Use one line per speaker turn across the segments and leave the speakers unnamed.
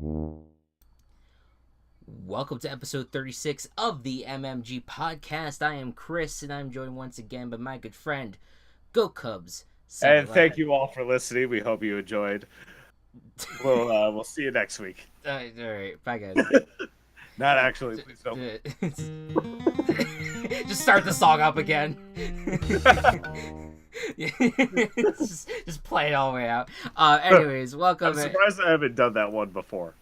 Welcome to episode 36 of the MMG podcast. I am Chris, and I'm joined once again by my good friend, Go Cubs
And
711.
thank you all for listening. We hope you enjoyed. We'll see you next week.
All right, bye guys.
Not actually, please don't.
Just start the song up again. just play it all the way out. Anyways, welcome.
I'm surprised I haven't done that one before.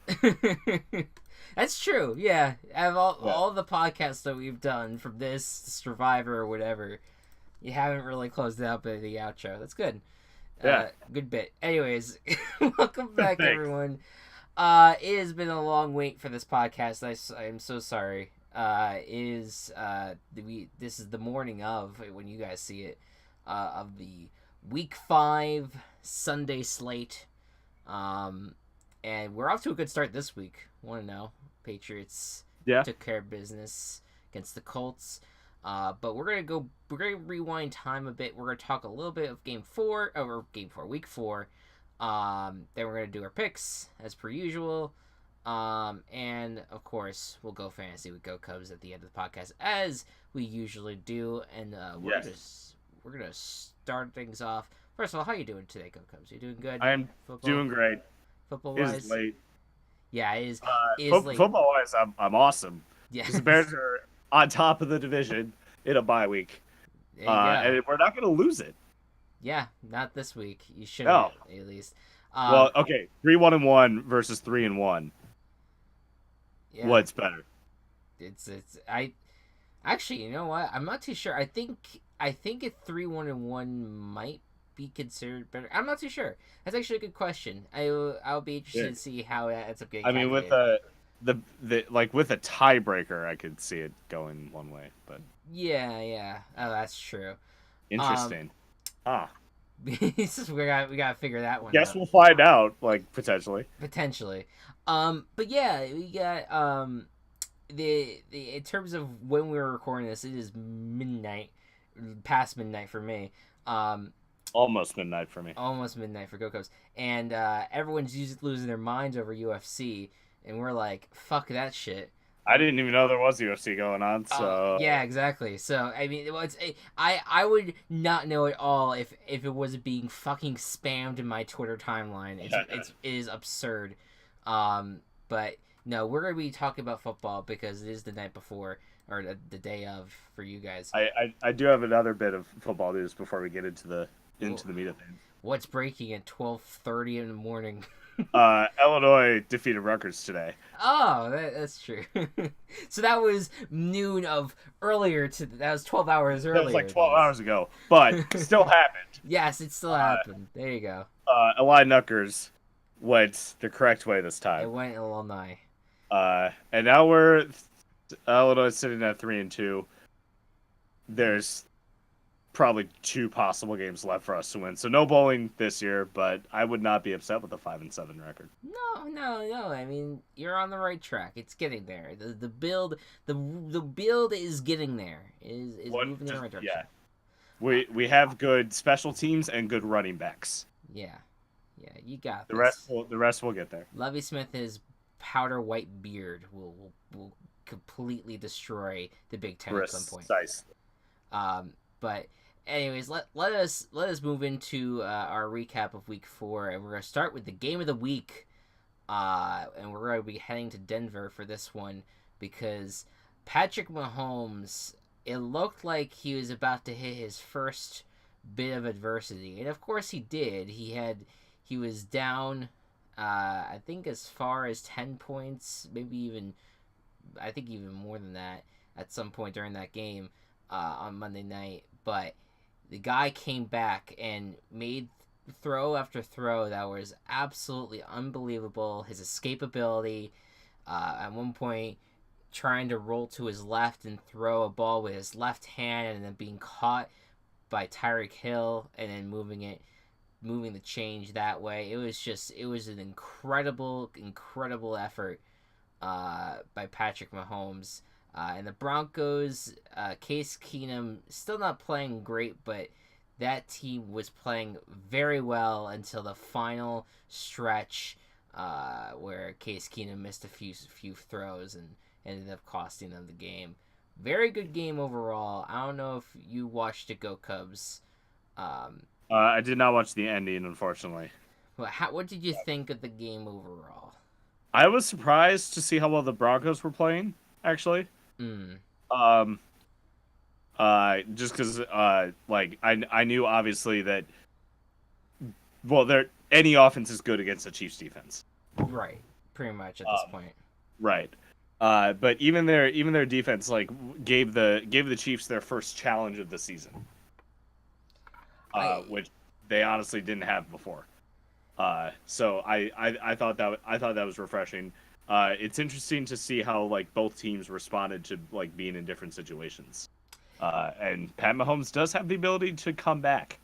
That's true. Yeah, out of all the podcasts that we've done, from this to Survivor or whatever, you haven't really closed it out by the outro. That's good.
Yeah.
Good bit. Anyways, welcome back, everyone. It has been a long wait for this podcast. I'm so sorry. This is the morning of, when you guys see it, of the Week 5 Sunday slate. And we're off to a good start this week. Want to know? Patriots took care of business against the Colts. But we're gonna rewind time a bit. We're gonna talk a little bit of Week 4. Then we're gonna do our picks as per usual. And of course we'll go fantasy with Go Cubs at the end of the podcast as we usually do. And we're gonna start things off. First of all, how you doing today, Go Cubs? You doing good?
I am doing great.
Football wise,
it's late.
Yeah, it is. Late.
Football wise, I'm awesome.
Yeah,
the Bears are on top of the division in a bye week, and we're not going to lose it.
Yeah, not this week. You should at least.
Well, okay, 3-1-1 versus 3-1. Yeah. What's better?
I actually, you know what? I'm not too sure. I think a 3-1-1 might be considered better. I'm not too sure. That's actually a good question. I'll be interested to see how that ends up getting.
I mean, with with a tiebreaker, I could see it going one way, but
yeah. Oh, that's true.
Interesting.
we gotta figure that one.
Guess
out.
We'll find out. Potentially.
But yeah, we got the in terms of when we were recording this, it is midnight, past midnight for me.
Almost midnight for me.
Almost midnight for Go Cubs. And everyone's losing their minds over UFC. And we're like, fuck that shit.
I didn't even know there was UFC going on, so...
yeah, exactly. So, I mean, I would not know at all if it was being fucking spammed in my Twitter timeline. It is absurd. But, no, we're going to be talking about football because it is the night before, or the day of, for you guys.
I do have another bit of football news before we get into the meat of things.
What's breaking at 12:30 in the morning?
Illinois defeated Rutgers today.
Oh, that's true. So that was noon of earlier. That was 12 hours earlier.
That was 12 hours ago, but still happened.
Yes, it still happened. There you go.
Eli Nuckers went the correct way this time.
It went Illinois.
And now Illinois sitting at 3-2. There's probably 2 possible games left for us to win. So no bowling this year, but I would not be upset with a 5-7 record.
No. I mean, you're on the right track. It's getting there. The build is getting there. Is moving in the right direction.
Yeah. We have good special teams and good running backs.
Yeah, you got
the rest. The rest will get there.
Lovie Smith, his powder white beard will completely destroy the Big Ten at some point.
Precisely.
But anyways, let us move into our recap of Week 4, and we're gonna start with the game of the week. And we're gonna be heading to Denver for this one because Patrick Mahomes. It looked like he was about to hit his first bit of adversity, and of course he did. He was down, I think as far as 10 points, maybe even more than that at some point during that game on Monday night. But the guy came back and made throw after throw that was absolutely unbelievable. His escapability, at one point trying to roll to his left and throw a ball with his left hand and then being caught by Tyreek Hill and then moving the change that way. It was an incredible effort by Patrick Mahomes. And the Broncos, Case Keenum still not playing great, but that team was playing very well until the final stretch. where Case Keenum missed a few throws and ended up costing them the game. Very good game overall. I don't know if you watched it go Cubs.
I did not watch the ending, unfortunately.
But what did you think of the game overall?
I was surprised to see how well the Broncos were playing, actually.
Mm.
Um, just because, like, I knew obviously that, well, any offense is good against the Chiefs defense.
Right. Pretty much at this point.
Right. But even their defense like gave the Chiefs their first challenge of the season, which they honestly didn't have before. So I thought that was refreshing. It's interesting to see how like both teams responded to like being in different situations. And Pat Mahomes does have the ability to come back.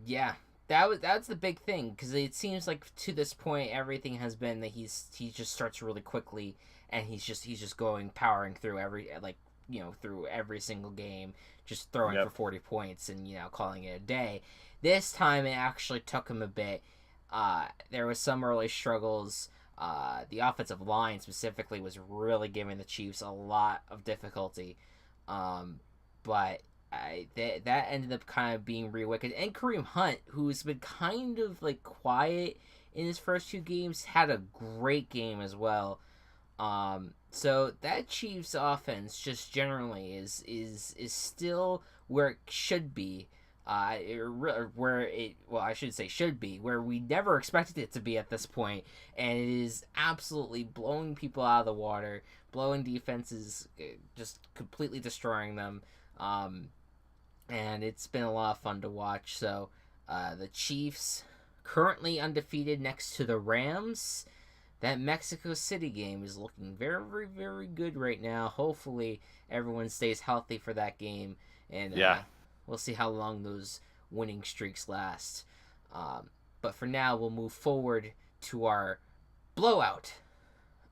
Yeah. That's the big thing, because it seems like to this point everything has been that he just starts really quickly, and he's just powering through through every single game, just throwing for 40 points and calling it a day. This time it actually took him a bit. There was some early struggles. The offensive line specifically was really giving the Chiefs a lot of difficulty, but that ended up kind of being reawakened. And Kareem Hunt, who's been kind of like quiet in his first two games, had a great game as well. So that Chiefs offense just generally is still where it should be. I should say should be, where we never expected it to be at this point, and it is absolutely blowing people out of the water, blowing defenses, just completely destroying them. And it's been a lot of fun to watch. So, the Chiefs currently undefeated next to the Rams. That Mexico City game is looking very, very good right now. Hopefully, everyone stays healthy for that game, and we'll see how long those winning streaks last. But for now, we'll move forward to our blowout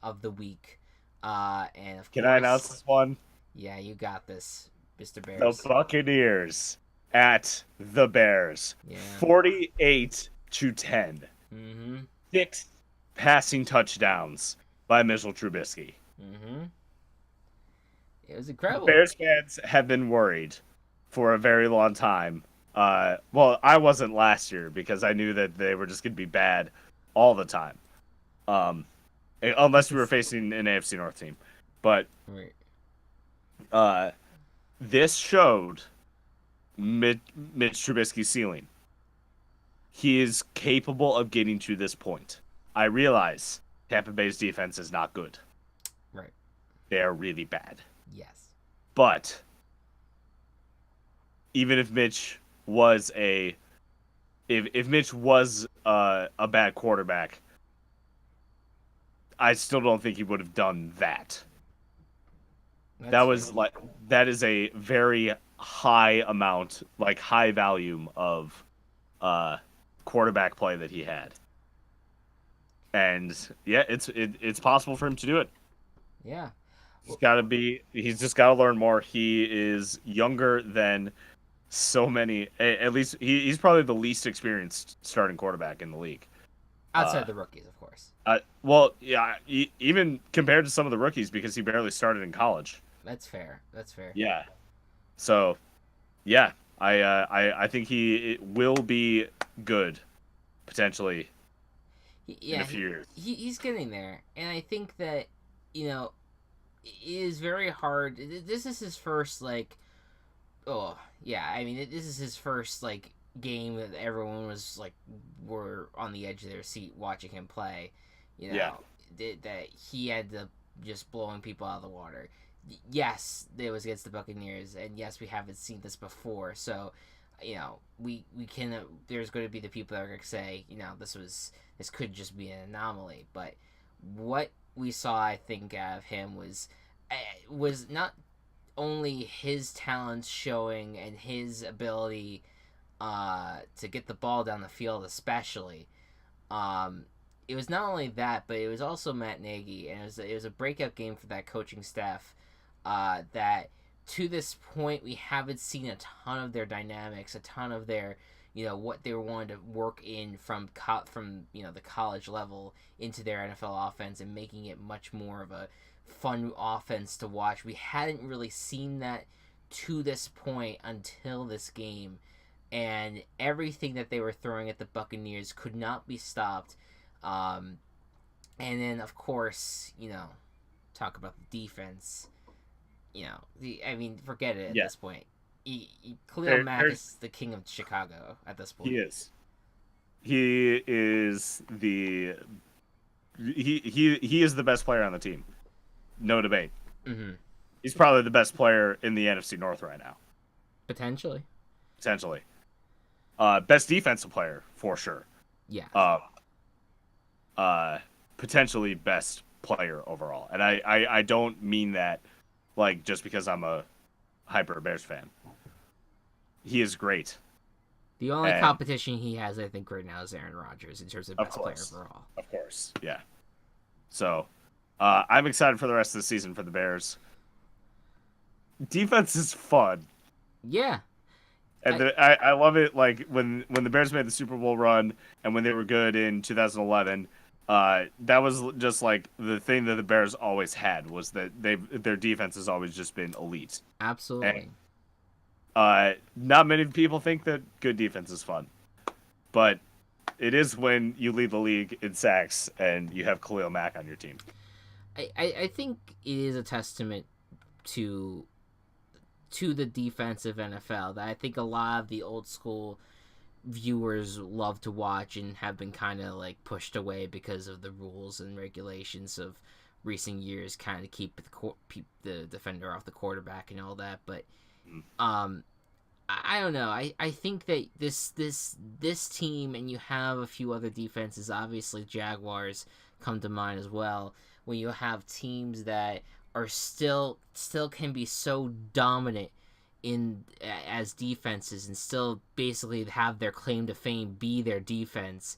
of the week. And of
Can
course,
I announce this one?
Yeah, you got this, Mr. Bears.
The Buccaneers at the Bears, 48-10.
Mm-hmm.
6 passing touchdowns by Mitchell Trubisky.
Mm-hmm. It was incredible.
Bears fans have been worried for a very long time. Well, I wasn't last year because I knew that they were just going to be bad all the time. Unless we were facing an AFC North team. But this showed Mitch Trubisky's ceiling. He is capable of getting to this point. I realize Tampa Bay's defense is not good.
Right.
They are really bad.
Yes.
But even if Mitch was a bad quarterback, I still don't think he would have done that. That is a very high amount, like high volume of quarterback play that he had. And yeah, it's possible for him to do it.
Yeah.
He's just got to learn more. He is younger than so many, at least he's probably the least experienced starting quarterback in the league.
Outside the rookies, of course.
Well, yeah, even compared to some of the rookies, because he barely started in college.
That's fair.
Yeah. So, yeah, I think he will be good, potentially, in a few years.
He's getting there, and I think that, it is very hard. This is his first, this is his first, game that everyone was, were on the edge of their seat watching him play. That he had to just blowing people out of the water. Yes, it was against the Buccaneers, and yes, we haven't seen this before, so, we can, there's going to be the people that are going to say, this could just be an anomaly, but what we saw, I think, out of him was not only his talents showing and his ability to get the ball down the field, especially. It was not only that, but it was also Matt Nagy, and it was a breakout game for that coaching staff. That to this point we haven't seen a ton of their dynamics, a ton of their what they were wanting to work in from the college level into their NFL offense and making it much more of a fun offense to watch. We hadn't really seen that to this point until this game, and everything that they were throwing at the Buccaneers could not be stopped. And then, of course, talk about the defense. Forget it at this point. Khalil Mack is the king of Chicago at this point.
He is. He is the he is the best player on the team. No debate.
Mm-hmm.
He's probably the best player in the NFC North right now.
Potentially.
Best defensive player for sure.
Yeah.
Potentially best player overall, and I don't mean that like just because I'm a hyper Bears fan. He is great.
The only competition he has, I think, right now is Aaron Rodgers in terms of best player overall.
Of course, yeah. So, I'm excited for the rest of the season for the Bears. Defense is fun.
Yeah.
And I love it. Like when the Bears made the Super Bowl run and when they were good in 2011, that was just like the thing that the Bears always had was that their defense has always just been elite.
Absolutely.
And, not many people think that good defense is fun, but it is when you lead the league in sacks and you have Khalil Mack on your team.
I think it is a testament to the defensive NFL that I think a lot of the old school viewers love to watch and have been kind of like pushed away because of the rules and regulations of recent years, kind of keep the defender off the quarterback and all that. But I don't know. I think that this team, and you have a few other defenses, obviously Jaguars come to mind as well, when you have teams that are still can be so dominant as defenses and still basically have their claim to fame be their defense,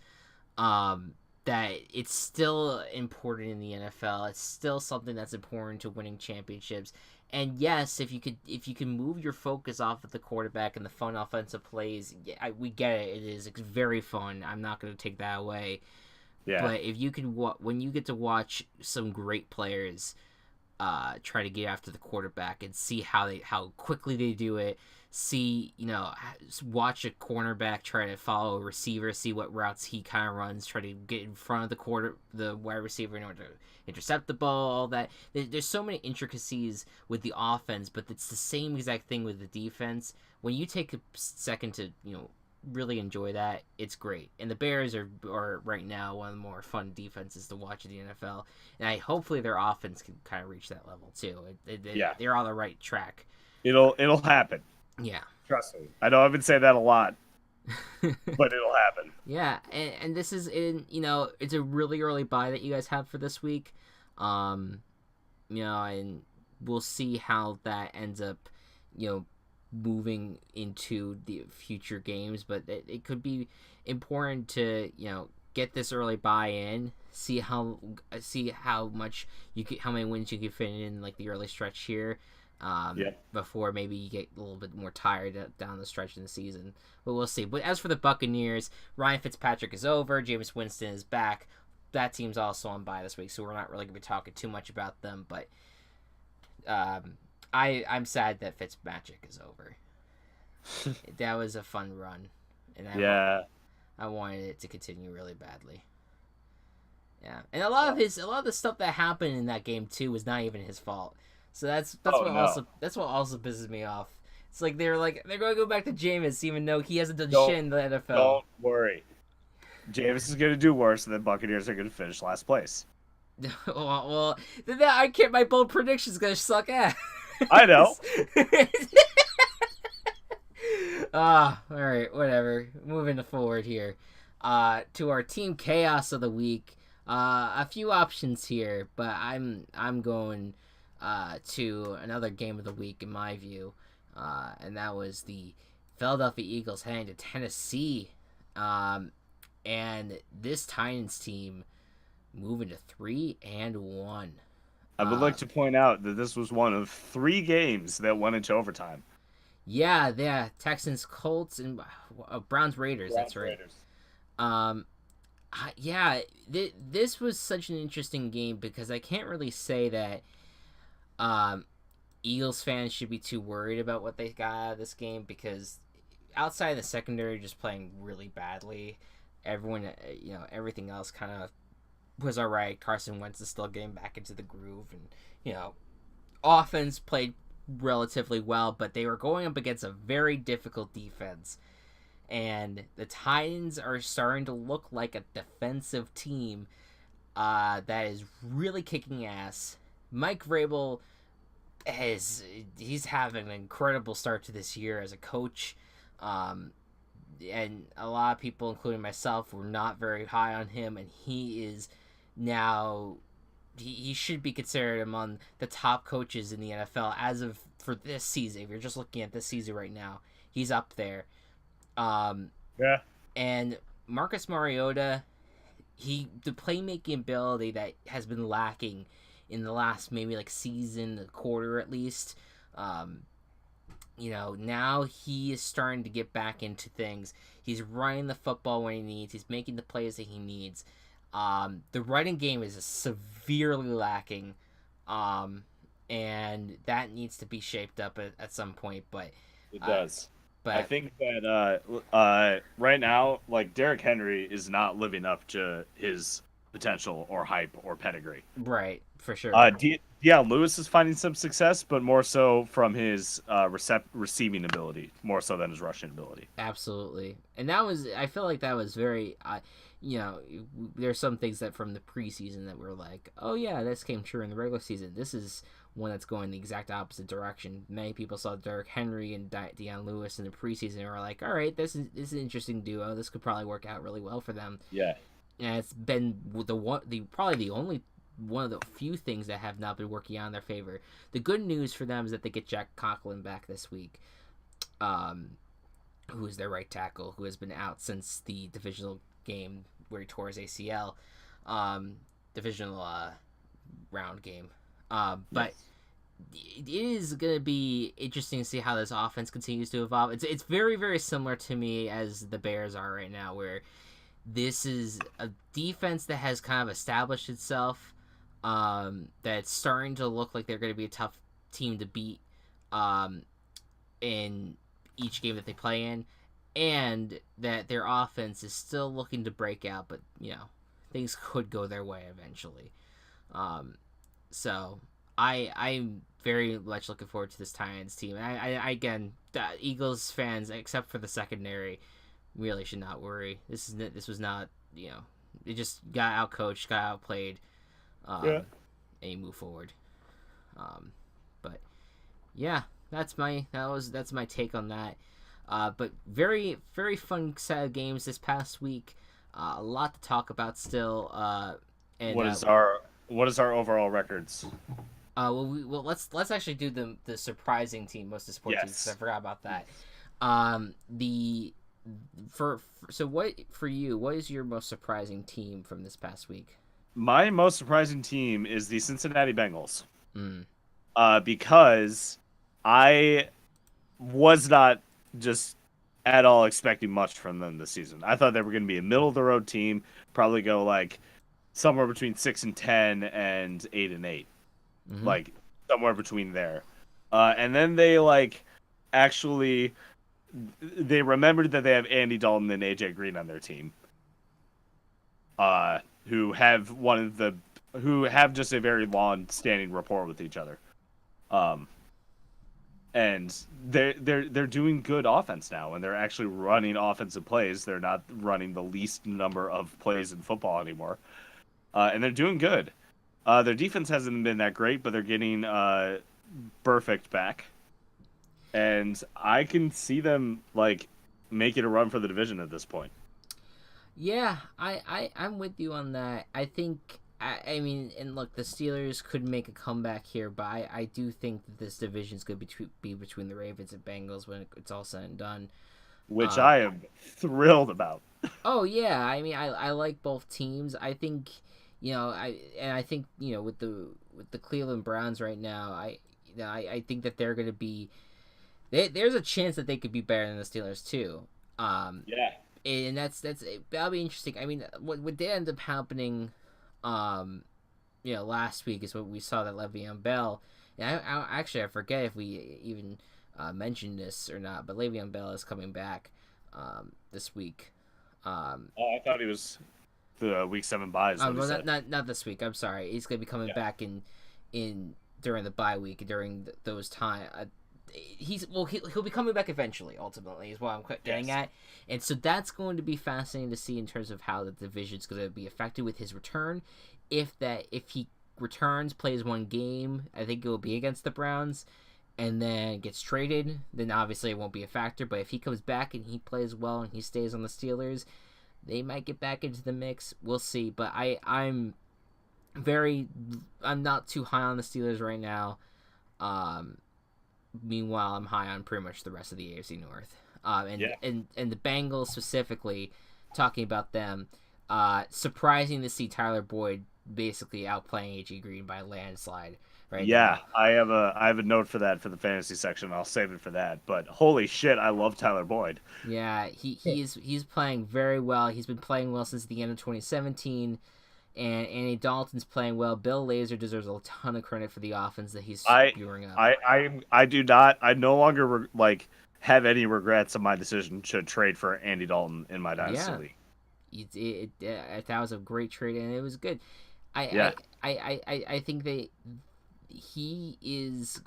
that it's still important in the NFL. It's still something that's important to winning championships. And yes, if you can move your focus off of the quarterback and the fun offensive plays, we get it. It is very fun. I'm not going to take that away. Yeah. But if you can, when you get to watch some great players try to get after the quarterback and see how quickly they do it, watch a cornerback try to follow a receiver, see what routes he kind of runs, try to get in front of the wide receiver in order to intercept the ball, all that. There's so many intricacies with the offense, but it's the same exact thing with the defense. When you take a second to really enjoy that, it's great. And the Bears are right now one of the more fun defenses to watch in the NFL, and hopefully their offense can kind of reach that level too. They're on the right track.
It'll happen.
Yeah,
trust me. I know I've been saying that a lot, but it'll happen.
Yeah, and this is it's a really early bye that you guys have for this week, and we'll see how that ends up, moving into the future games. But it could be important to get this early bye in, see how much how many wins you can fit in like the early stretch here. Before maybe you get a little bit more tired down the stretch in the season. But we'll see. But as for the Buccaneers, Ryan Fitzpatrick is over. Jameis Winston is back. That team's also on bye this week, so we're not really going to be talking too much about them. But I'm sad that Fitzmagic is over. That was a fun run. And I wanted it to continue really badly. Yeah. And a lot of the stuff that happened in that game, too, was not even his fault. So that's what also pisses me off. It's like they're going to go back to Jameis even though he hasn't done shit in the NFL.
Don't worry. Jameis is going to do worse, and the Buccaneers are going to finish last place.
well, then my bold prediction's going to suck ass.
I know.
All right, whatever. Moving forward here, to our team chaos of the week. A few options here, but I'm going to another game of the week in my view, and that was the Philadelphia Eagles heading to Tennessee, and this Titans team moving to 3-1.
I would like to point out that this was one of 3 games that went into overtime.
Yeah, Texans, Colts, and Browns, Raiders. That's
Browns
right.
Raiders.
Um, yeah, this was such an interesting game because I can't really say that um, Eagles fans should be too worried about what they got out of this game because outside of the secondary just playing really badly, everyone, everything else kind of was all right. Carson Wentz is still getting back into the groove, and offense played relatively well, but they were going up against a very difficult defense. And the Titans are starting to look like a defensive team that is really kicking ass. Mike Vrabel he's having an incredible start to this year as a coach. Um, and a lot of people, including myself, were not very high on him, and he is now he should be considered among the top coaches in the NFL as of for this season. If you're just looking at this season right now, he's up there.
Yeah.
And Marcus Mariota, the playmaking ability that has been lacking in the last maybe like season, a quarter at least. Now he is starting to get back into things. He's running the football when he needs. He's making the plays that he needs. The running game is severely lacking, and that needs to be shaped up at some point. But
It does.
But
I think that right now, like Derrick Henry is not living up to his potential or hype or pedigree.
right, for sure.
Lewis is finding some success, but more so from his receiving ability, more so than his rushing ability.
Absolutely, and I feel like that was very, there's some things that from the preseason that were like, oh yeah, this came true in the regular season. This is one that's going the exact opposite direction. Many people saw Derrick Henry and Deion Lewis in the preseason and were like, all right, this is an interesting duo. This could probably work out really well for them.
Yeah,
and it's been probably the only one of the few things that have not been working out in their favor. The good news for them is that they get Jack Conklin back this week, who is their right tackle, who has been out since the divisional game where he tore his ACL, divisional round game. But it is going to be interesting to see how this offense continues to evolve. It's very, very similar to me as the Bears are right now, where this is a defense that has kind of established itself, that's starting to look like they're going to be a tough team to beat in each game that they play in, and that their offense is still looking to break out, but, things could go their way eventually. So I'm very much looking forward to this Titans team. I again, the Eagles fans, except for the secondary, really should not worry. This was not, they just got outcoached, got outplayed, and you move forward. But yeah, that's my take on that. But very, very fun set of games this past week. A lot to talk about still. And
what is our overall records?
Let's actually do the surprising team, most disappointing.
Yes.
I forgot about that. For you, what is your most surprising team from this past week?
My most surprising team is the Cincinnati Bengals. Because I was not just at all expecting much from them this season. I thought they were going to be a middle of the road team, probably go like somewhere between 6-10 and 8-8, like somewhere between there. And then they actually they remembered that they have Andy Dalton and AJ Green on their team, who have just a very long-standing rapport with each other. And they're doing good offense now, and they're actually running offensive plays. They're not running the least number of plays in football anymore, and they're doing good. Their defense hasn't been that great, but they're getting Burfict back, and I can see them making a run for the division at this point.
Yeah, I'm with you on that. I think. I mean, and look, the Steelers could make a comeback here, but I do think that this division is going to be between the Ravens and Bengals when it's all said and done.
Which I am thrilled about.
Oh, yeah. I mean, I like both teams. I think, I think, with the Cleveland Browns right now, I think that they're going to be there's a chance that they could be better than the Steelers too.
Yeah.
And that'll be interesting. I mean, what did end up happening, last week is what we saw that Le'Veon Bell. And I forget if we even mentioned this or not, but Le'Veon Bell is coming back this week.
I thought he was the week 7 bye.
Well, not this week. I'm sorry. He's gonna be coming back in during the bye week during those time. He'll be coming back eventually. Ultimately, is what I'm getting at, and so that's going to be fascinating to see in terms of how the division's going to be affected with his return. If he returns, plays one game, I think it will be against the Browns, and then gets traded, then obviously it won't be a factor. But if he comes back and he plays well and he stays on the Steelers, they might get back into the mix. We'll see. But I'm not too high on the Steelers right now. Meanwhile, I'm high on pretty much the rest of the AFC North. And the Bengals specifically, talking about them, surprising to see Tyler Boyd basically outplaying A.J. Green by a landslide. Right?
Yeah, now. I have a note for that for the fantasy section. I'll save it for that. But holy shit, I love Tyler Boyd.
Yeah, he's playing very well. He's been playing well since the end of 2017. And Andy Dalton's playing well. Bill Lazor deserves a ton of credit for the offense that he's spewing up.
I no longer have any regrets of my decision to trade for Andy Dalton in my dynasty league.
That was a great trade, and it was good. I think that he's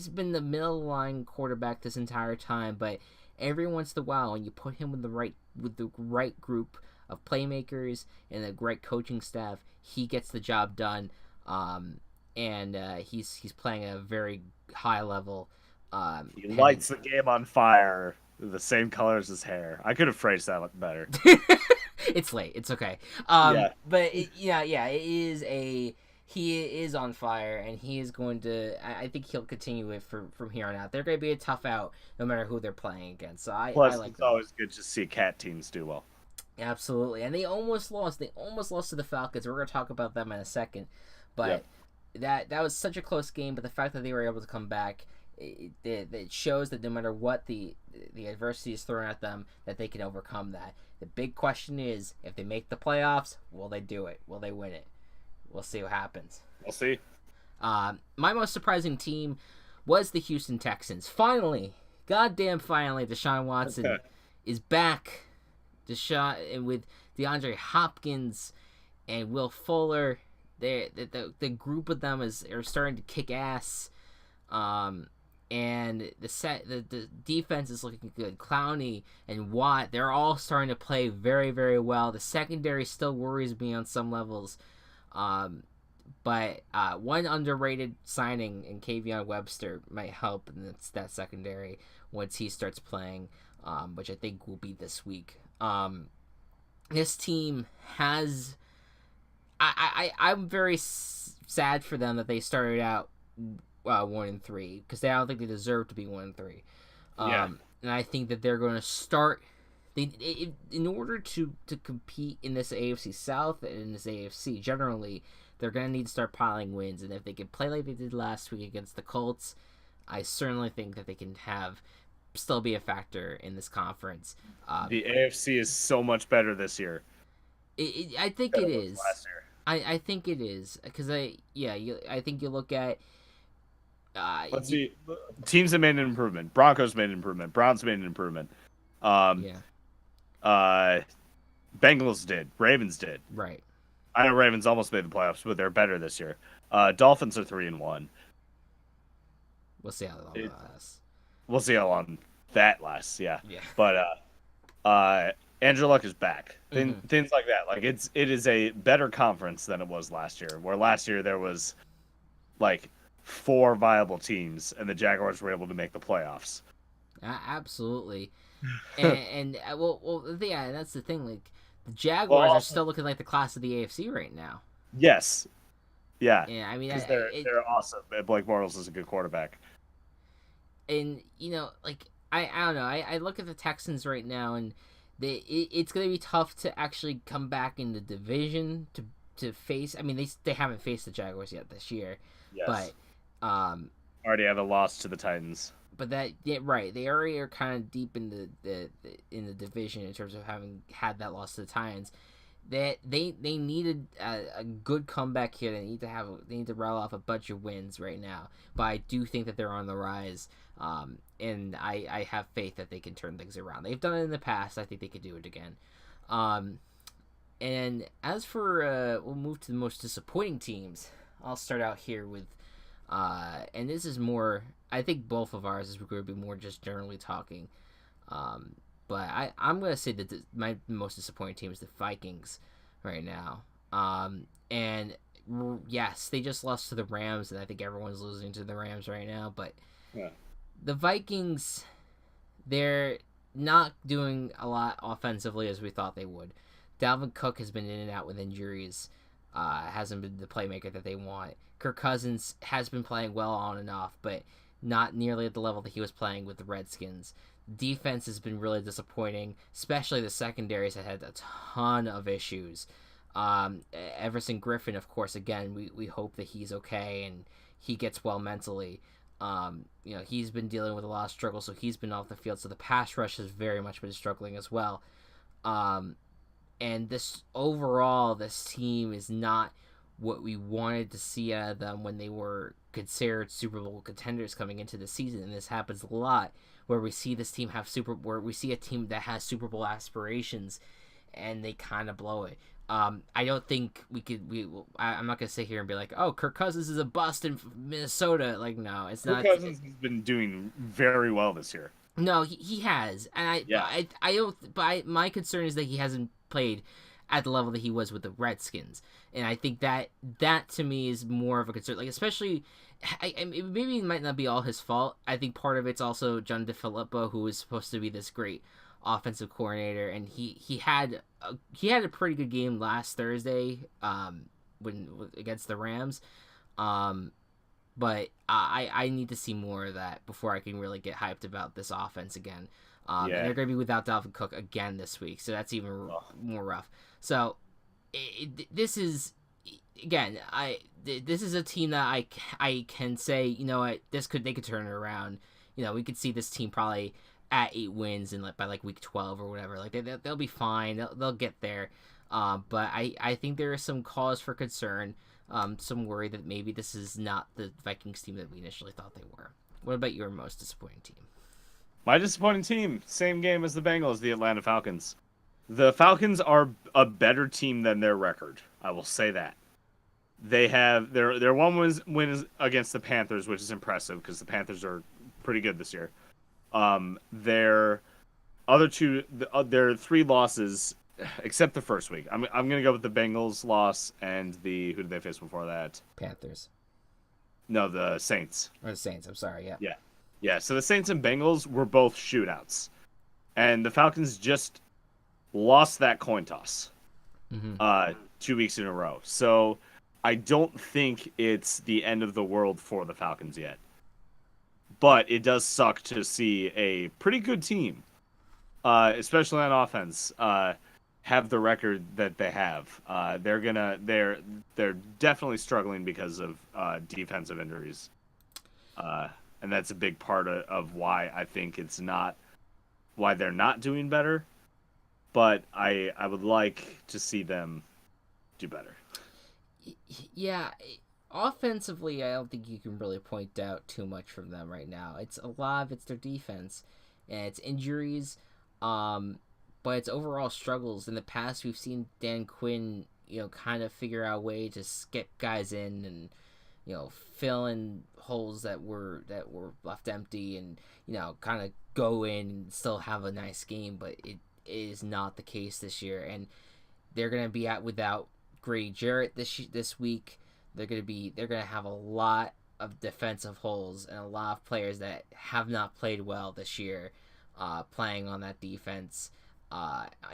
been the middle line quarterback this entire time, but every once in a while, when you put him with the right group of playmakers and the great coaching staff, he gets the job done. And he's playing at a very high level.
He lights the game on fire. The same color as his hair. I could have phrased that better.
It's late. It's okay. But he is on fire, and he is going to. I think he'll continue it from here on out. They're going to be a tough out, no matter who they're playing against. So I like.
It's always good to see cat teams do well.
Absolutely, and they almost lost. They almost lost to the Falcons. We're going to talk about them in a second, but that was such a close game. But the fact that they were able to come back, it shows that no matter what the adversity is thrown at them, that they can overcome that. The big question is, if they make the playoffs, will they do it? Will they win it? We'll see what happens.
We'll see.
My most surprising team was the Houston Texans. Finally, goddamn finally, Deshaun Watson is back. And with DeAndre Hopkins and Will Fuller, the group of them are starting to kick ass. And the defense is looking good. Clowney and Watt, they're all starting to play very, very well. The secondary still worries me on some levels. But one underrated signing in K'Von Webster might help in that secondary once he starts playing, which I think will be this week. This team has... I'm very sad for them that they started out 1-3, because I don't think they deserve to be 1-3. And I think that they're going to start... in order to compete in this AFC South and in this AFC generally, they're going to need to start piling wins. And if they can play like they did last week against the Colts, I certainly think that they can still be a factor in this conference.
The AFC is so much better this year.
I think it is.
Last year.
I think it is, because I think you look at.
Let's see. Teams have made an improvement. Broncos made an improvement. Browns made an improvement. Bengals did. Ravens did.
Right.
I know Ravens almost made the playoffs, but they're better this year. Dolphins are 3-1.
We'll see how long that lasts.
We'll see how long that lasts. Yeah.
Yeah.
But Andrew Luck is back. Things like that. Like it is a better conference than it was last year. Where last year there was like 4 viable teams, and the Jaguars were able to make the playoffs.
Absolutely. and that's the thing. Like the Jaguars are still looking like the class of the AFC right now.
Yes. Yeah.
Yeah. I mean,
they're awesome. Blake Bortles is a good quarterback.
And I don't know. I look at the Texans right now, and it's going to be tough to actually come back in the division to face. I mean, they haven't faced the Jaguars yet this year.
Yes.
But
already have a loss to the Titans.
but that yeah, right. They already are kind of deep in the division in terms of having had that loss to the Titans. They needed a good comeback here. They need to rattle off a bunch of wins right now. But I do think that they're on the rise. And I have faith that they can turn things around. They've done it in the past. I think they could do it again. And as for we'll move to the most disappointing teams. I'll start out here with and this is more. I think both of ours is going to be more just generally talking. But I'm going to say that my most disappointing team is the Vikings right now. And yes, they just lost to the Rams, and I think everyone's losing to the Rams right now. But
Yeah.
the Vikings, they're not doing a lot offensively as we thought they would. Dalvin Cook has been in and out with injuries. Hasn't been the playmaker that they want. Kirk Cousins has been playing well on and off, but not nearly at the level that he was playing with the Redskins. Defense has been really disappointing, especially the secondaries have had a ton of issues. Everson Griffin, of course, again, we hope that he's okay and he gets well mentally. He's been dealing with a lot of struggle, so he's been off the field. So the pass rush has very much been struggling as well. And this team is not what we wanted to see out of them when they were considered Super Bowl contenders coming into the season. And this happens a lot where we see this team where we see a team that has Super Bowl aspirations and they kind of blow it. I don't think I'm not going to sit here and be like, oh, Kirk Cousins is a bust in Minnesota. Like, no, it's not.
Kirk Cousins has been doing very well this year.
No, he has. And I don't, but my concern is that he hasn't played at the level that he was with the Redskins. And I think that to me is more of a concern. Like, especially, maybe it might not be all his fault. I think part of it's also John DeFilippo, who was supposed to be this great offensive coordinator, and he had a pretty good game last Thursday when against the Rams. But I need to see more of that before I can really get hyped about this offense again. And they're going to be without Dalvin Cook again this week, so that's even more rough. So this is, again, this is a team that I can say, you know what, they could turn it around. We could see this team probably at 8 wins and by week 12 or whatever. Like they'll be fine. They'll get there. But I think there is some cause for concern. Some worry that maybe this is not the Vikings team that we initially thought they were. What about your most disappointing team?
My disappointing team, same game as the Bengals, the Atlanta Falcons. The Falcons are a better team than their record. I will say that. They have their one win is against the Panthers, which is impressive because the Panthers are pretty good this year. Their other two, their 3 losses, except the first week. I'm gonna go with the Bengals loss and who did they face before that?
Panthers.
No, the Saints.
Or the Saints. I'm sorry. Yeah.
Yeah. So the Saints and Bengals were both shootouts, and the Falcons just lost that coin toss 2 weeks in a row. So I don't think it's the end of the world for the Falcons yet. But it does suck to see a pretty good team, especially on offense, have the record that they have. They're definitely struggling because of defensive injuries, and that's a big part of why I think why they're not doing better. But I would like to see them do better.
Yeah. Offensively, I don't think you can really point out too much from them right now. It's their defense, and it's injuries, but it's overall struggles. In the past, we've seen Dan Quinn, kind of figure out a way to get guys in and, fill in holes that were left empty, and kind of go in and still have a nice game. But it is not the case this year, and they're gonna be without Grady Jarrett this week. They're gonna have a lot of defensive holes and a lot of players that have not played well this year, playing on that defense.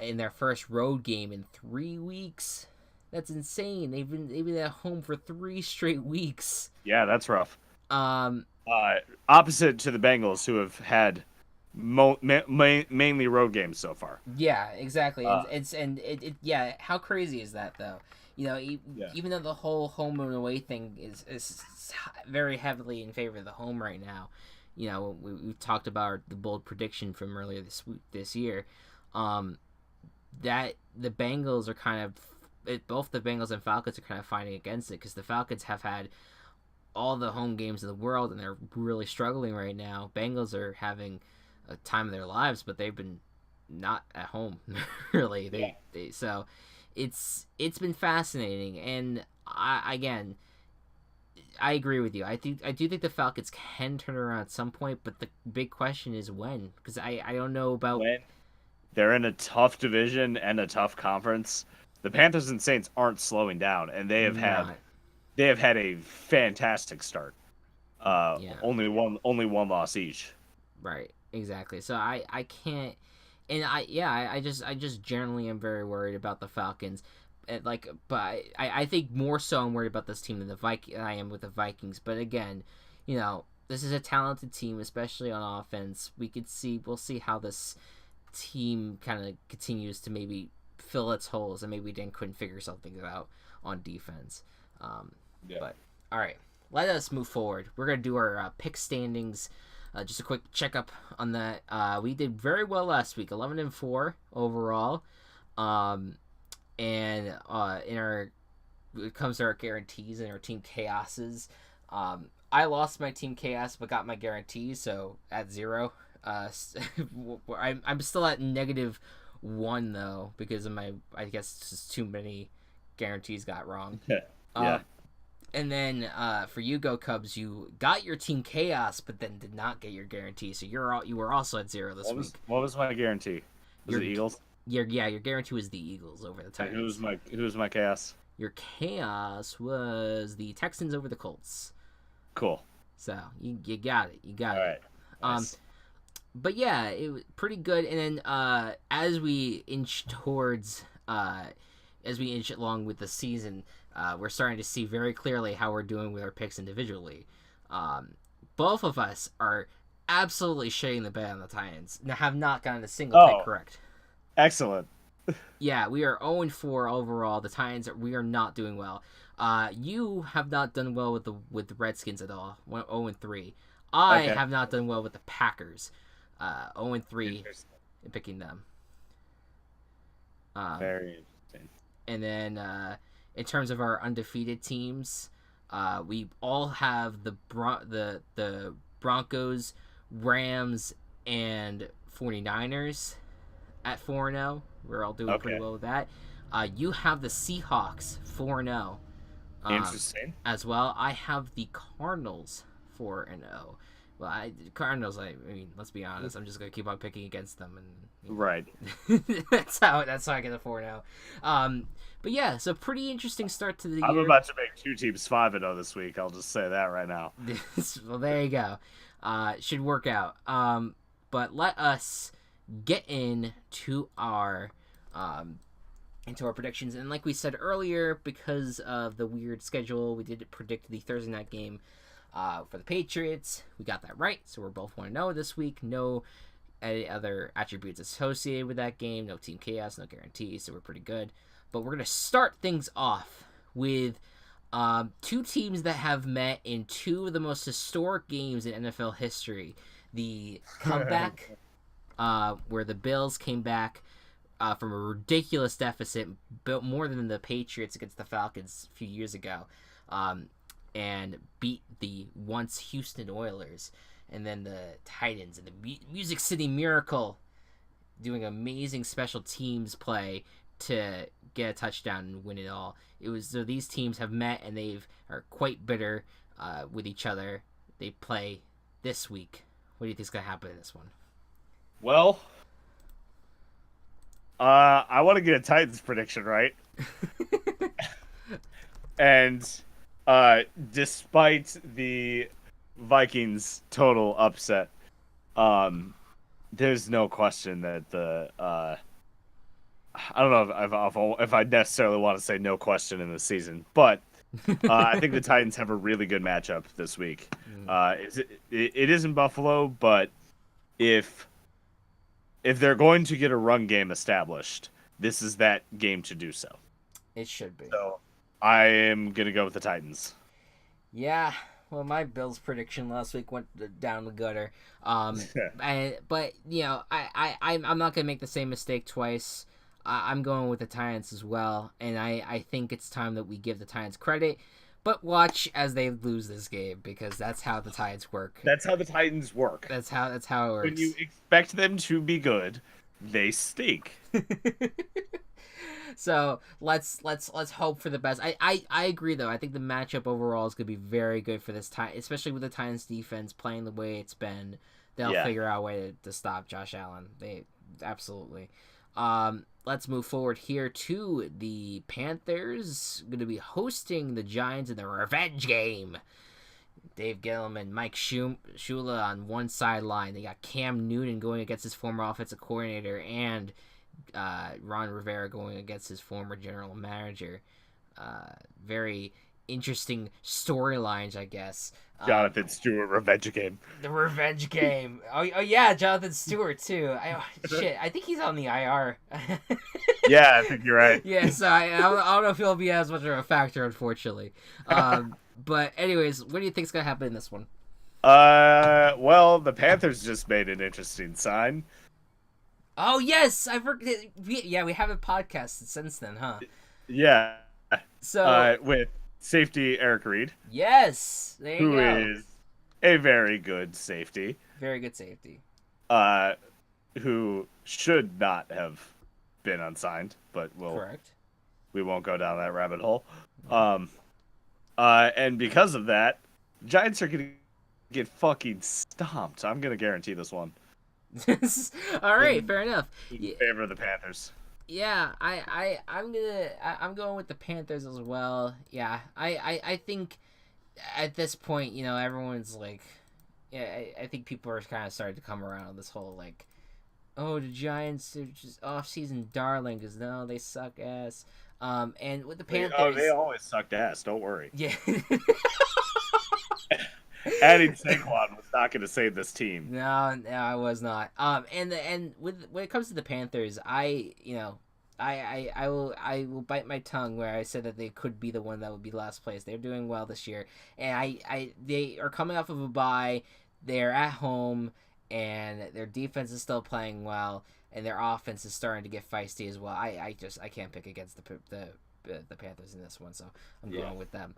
In their first road game in 3 weeks, that's insane. They've been at home for 3 straight weeks.
Yeah, that's rough. Opposite to the Bengals, who have had mainly road games so far.
Yeah, exactly. Yeah. How crazy is that though? Even though the whole home and away thing is very heavily in favor of the home right now, we've talked about the bold prediction from earlier this year, that the Bengals are kind of both the Bengals and Falcons are kind of fighting against it because the Falcons have had all the home games in the world and they're really struggling right now. Bengals are having a time of their lives, but they've been not at home really. So it's been fascinating, and I agree with you. I do think the Falcons can turn around at some point, but the big question is when, because I don't know about
when. They're in a tough division and a tough conference. The Panthers and Saints aren't slowing down, and they have had a fantastic start. Only one loss each.
Right, exactly. So I can't, and I just generally am very worried about the Falcons. But I think more so I'm worried about this team than I am with the Vikings. But again, this is a talented team, especially on offense. We'll see how this team kind of continues to maybe fill its holes, and maybe Dan couldn't figure something out on defense. But all right, let us move forward. We're gonna do our pick standings. Just a quick checkup on that. We did very well last week, 11-4 overall. And in when it comes to our guarantees and our team chaoses, I lost my team chaos but got my guarantees, so at 0. I'm still at -1 though because of I guess just too many guarantees got wrong.
Yeah.
And then for you, Go Cubs, you got your team chaos, but then did not get your guarantee. So you were also at 0 this week.
What was my guarantee? Was it Eagles?
Your guarantee was the Eagles over the Titans.
Who was my chaos?
Your chaos was the Texans over the Colts.
Cool.
So you got it. You got
All
it.
right. Nice.
But yeah, it was pretty good. And then as we inch along with the season, we're starting to see very clearly how we're doing with our picks individually. Both of us are absolutely shitting the bed on the Titans. Have not gotten a single pick correct.
Excellent.
Yeah, we are 0-4 overall. The Titans, we are not doing well. You have not done well with the Redskins at all. 0-3. I have not done well with the Packers. 0-3 in picking them.
Very interesting.
And then in terms of our undefeated teams, we all have the Broncos, Rams, and 49ers at 4-0. We're all doing pretty well with that. You have the Seahawks 4-0.
Interesting.
As well. I have the Cardinals 4-0. Well, Cardinals, I mean, let's be honest. I'm just gonna keep on picking against them, and
right.
that's how I get a 4-0. But yeah, so pretty interesting start to the year.
I'm about to make 2 teams 5-0 this week. I'll just say that right now.
Well, there you go. Should work out. But let us get into our predictions. And like we said earlier, because of the weird schedule, we did predict the Thursday night game for the Patriots. We got that right, so we're both 1-0 this week. No any other attributes associated with that game. No team chaos, no guarantees, so we're pretty good. But we're going to start things off with 2 teams that have met in 2 of the most historic games in NFL history. The comeback, where the Bills came back from a ridiculous deficit, built more than the Patriots against the Falcons a few years ago, and beat the once Houston Oilers, and then the Titans and the Music City Miracle doing amazing special teams play to get a touchdown and win it all. So these teams have met and are quite bitter with each other. They play this week. What do you think is going to happen in this one?
Well, I want to get a Titans prediction right. And despite the Vikings total upset, there's no question that I don't know if I necessarily want to say no question in the season, but I think the Titans have a really good matchup this week. It is in Buffalo, but if they're going to get a run game established, this is that game to do so.
It should be.
So I am going to go with the Titans.
Yeah, well, my Bills prediction last week went down the gutter. But I'm not gonna make the same mistake twice. I'm going with the Titans as well, and I think it's time that we give the Titans credit. But watch as they lose this game, because that's how the Titans work.
That's how the Titans work.
That's how it works.
When you expect them to be good, they stink.
So let's hope for the best. I agree though. I think the matchup overall is gonna be very good for this time, especially with the Titans defense playing the way it's been. They'll figure out a way to stop Josh Allen. They absolutely. Let's move forward here to the Panthers. Going to be hosting the Giants in the revenge game. Dave Gettleman, Mike Shula on one sideline. They got Cam Newton going against his former offensive coordinator, and Ron Rivera going against his former general manager. Very interesting storylines, I guess.
Jonathan Stewart revenge game.
The revenge game. Oh yeah, Jonathan Stewart too. I think he's on the IR.
Yeah, I think you're right.
Yeah, so I don't know if he'll be as much of a factor, unfortunately. But anyways, what do you think's gonna happen in this one?
Well, the Panthers just made an interesting sign.
Oh yes, I forgot. Yeah, we haven't podcasted since then, huh?
Yeah.
So
with safety Eric Reed.
Yes, there you go.
Who is a very good safety.
Very good safety.
Who should not have been unsigned, but
Correct.
We won't go down that rabbit hole. And because of that, Giants are gonna get fucking stomped. I'm gonna guarantee this one.
All right, fair enough.
In favor of the Panthers.
Yeah, I'm going with the Panthers as well. Yeah, I think at this point, everyone's like, I think people are kind of starting to come around on this whole like, oh, the Giants are just off-season darlings. No, they suck ass. And with the Panthers,
they always sucked ass. Don't worry.
Yeah.
Adding Saquon was not going to save this team.
No, I was not. And when it comes to the Panthers, I will bite my tongue where I said that they could be the one that would be last place. They're doing well this year, and they are coming off of a bye. They're at home, and their defense is still playing well, and their offense is starting to get feisty as well. I can't pick against the Panthers in this one, so I'm going with them.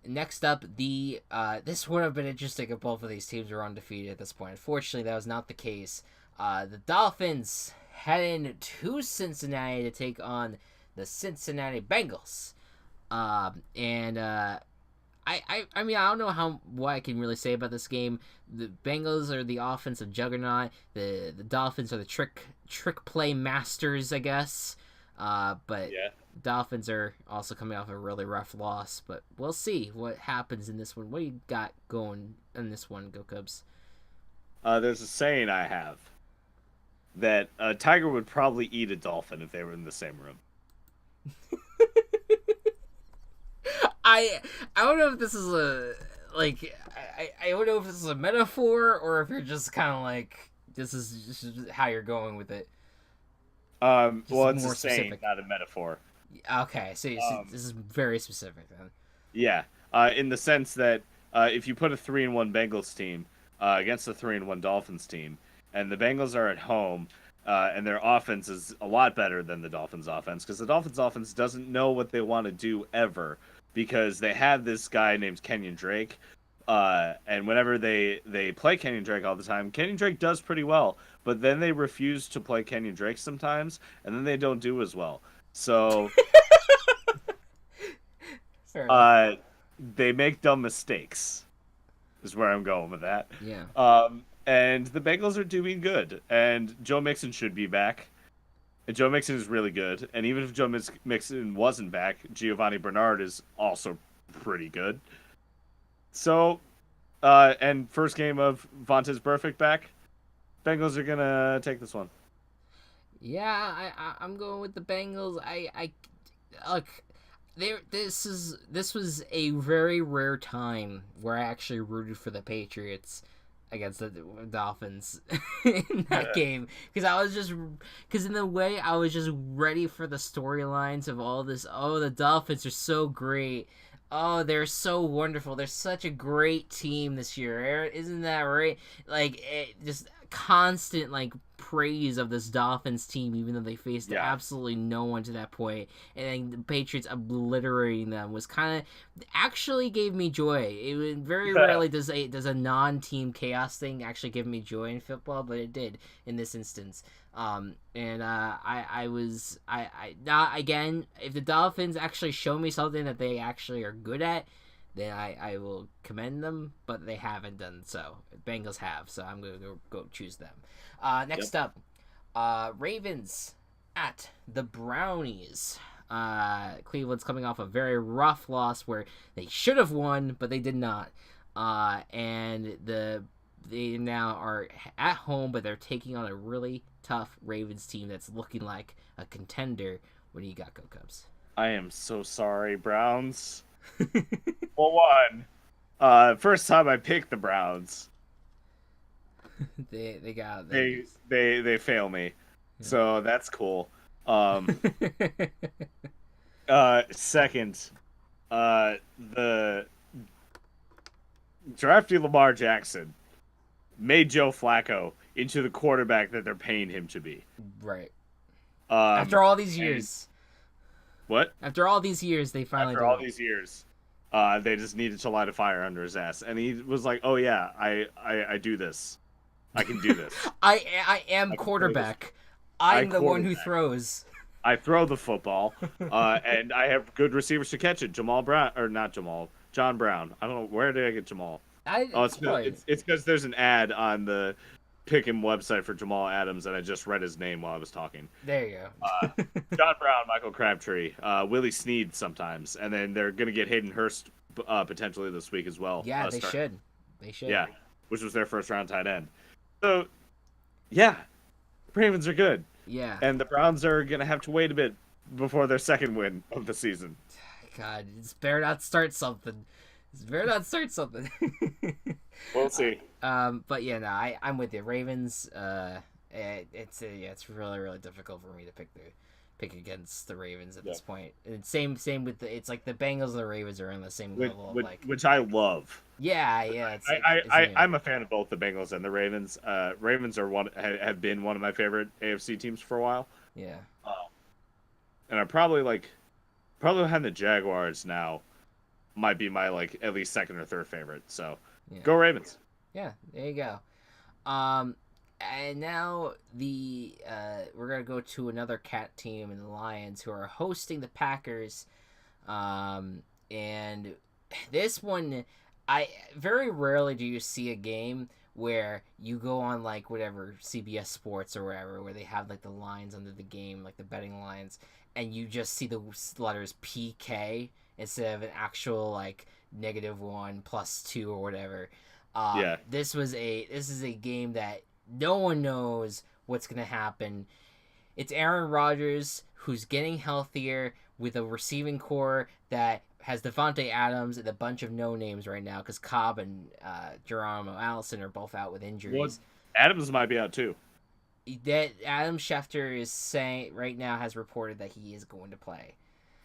Next up, this would have been interesting if both of these teams were undefeated at this point. Unfortunately, that was not the case. The Dolphins heading to Cincinnati to take on the Cincinnati Bengals. I mean, I don't know what I can really say about this game. The Bengals are the offensive juggernaut. The Dolphins are the trick play masters, I guess. But Dolphins are also coming off a really rough loss. But we'll see what happens in this one. What do you got going in this one, Go Cubs?
There's a saying I have that a tiger would probably eat a dolphin if they were in the same room.
I don't know if this is I don't know if this is a metaphor or if you're just kind of like this is just how you're going with it.
Well, it's a saying, not a metaphor.
Okay, so this is very specific then.
Yeah, in the sense that if you put a 3-1 Bengals team against a 3-1 Dolphins team, and the Bengals are at home, and their offense is a lot better than the Dolphins' offense, because the Dolphins' offense doesn't know what they want to do ever, because they have this guy named Kenyon Drake, and whenever they play Kenyon Drake all the time, Kenyon Drake does pretty well, but then they refuse to play Kenyon Drake sometimes, and then they don't do as well. So they make dumb mistakes, is where I'm going with that.
Yeah.
And the Bengals are doing good, and Joe Mixon should be back. And Joe Mixon is really good, and even if Joe Mixon wasn't back, Giovanni Bernard is also pretty good. So, and first game of Vontaze Burfict back, Bengals are gonna take this one.
Yeah, I'm going with the Bengals. I look. This was a very rare time where I actually rooted for the Patriots against the Dolphins in that game, because in the way I was just ready for the storylines of all this. Oh, the Dolphins are so great. Oh, they're so wonderful. They're such a great team this year. Isn't that right? Like, just constant, like, praise of this Dolphins team, even though they faced
Yeah.
absolutely no one to that point. And then the Patriots obliterating them was kind of, actually gave me joy. It was, very rarely does a non-team chaos thing actually give me joy in football, but it did in this instance. I was not, again, if the Dolphins actually show me something that they actually are good at, then I will commend them, but they haven't done so. Bengals have, so I'm gonna go choose them. Next up, Ravens at the Brownies. Cleveland's coming off a very rough loss where they should have won, but they did not. And they now are at home, but they're taking on a really tough Ravens team that's looking like a contender. What do you got, Go Cubs?
I am so sorry, Browns. Well, one, first time I picked the Browns,
they got
they fail me, so that's cool. Second, the drafting Lamar Jackson made Joe Flacco into the quarterback that they're paying him to be.
Right. After all these
and-
years.
What?
After all these years, they finally
After all these years, they just needed to light a fire under his ass, and he was like, "Oh yeah, I do this. I can do this.
I am quarterback. I'm the one who throws.
I throw the football, and I have good receivers to catch it. John Brown. I don't know, where did I get Jamal? It's because there's an ad on the Pick'em website for Jamal Adams, and I just read his name while I was talking.
There you go.
John Brown, Michael Crabtree, Willie Snead sometimes, and then they're gonna get Hayden Hurst potentially this week as well.
Yeah, they should. They should.
Yeah, which was their first round tight end. So, yeah, Ravens are good.
Yeah.
And the Browns are gonna have to wait a bit before their second win of the season.
God, it's better not start something.
We'll see.
But yeah, no, I'm with you. Ravens. It's really, really difficult for me to pick against the Ravens at this point. And same with it's like the Bengals and the Ravens are on the same level.
Which I love.
Yeah.
I'm a fan of both the Bengals and the Ravens. Ravens have been one of my favorite AFC teams for a while.
Yeah.
And I'm probably behind the Jaguars now. Might be my at least second or third favorite. So go Ravens.
Yeah, there you go. And now we're gonna go to another cat team in the Lions who are hosting the Packers. And this one, I very rarely do you see a game where you go on whatever CBS Sports or wherever where they have the lines under the game, the betting lines, and you just see the letters PK instead of an actual -1 +2 or whatever. This is a game that no one knows what's gonna happen. It's Aaron Rodgers who's getting healthier with a receiving core that has Devontae Adams and a bunch of no names right now because Cobb and Geronimo Allison are both out with injuries.
Well, Adams might be out too.
That Adam Schefter is saying right now has reported that he is going to play.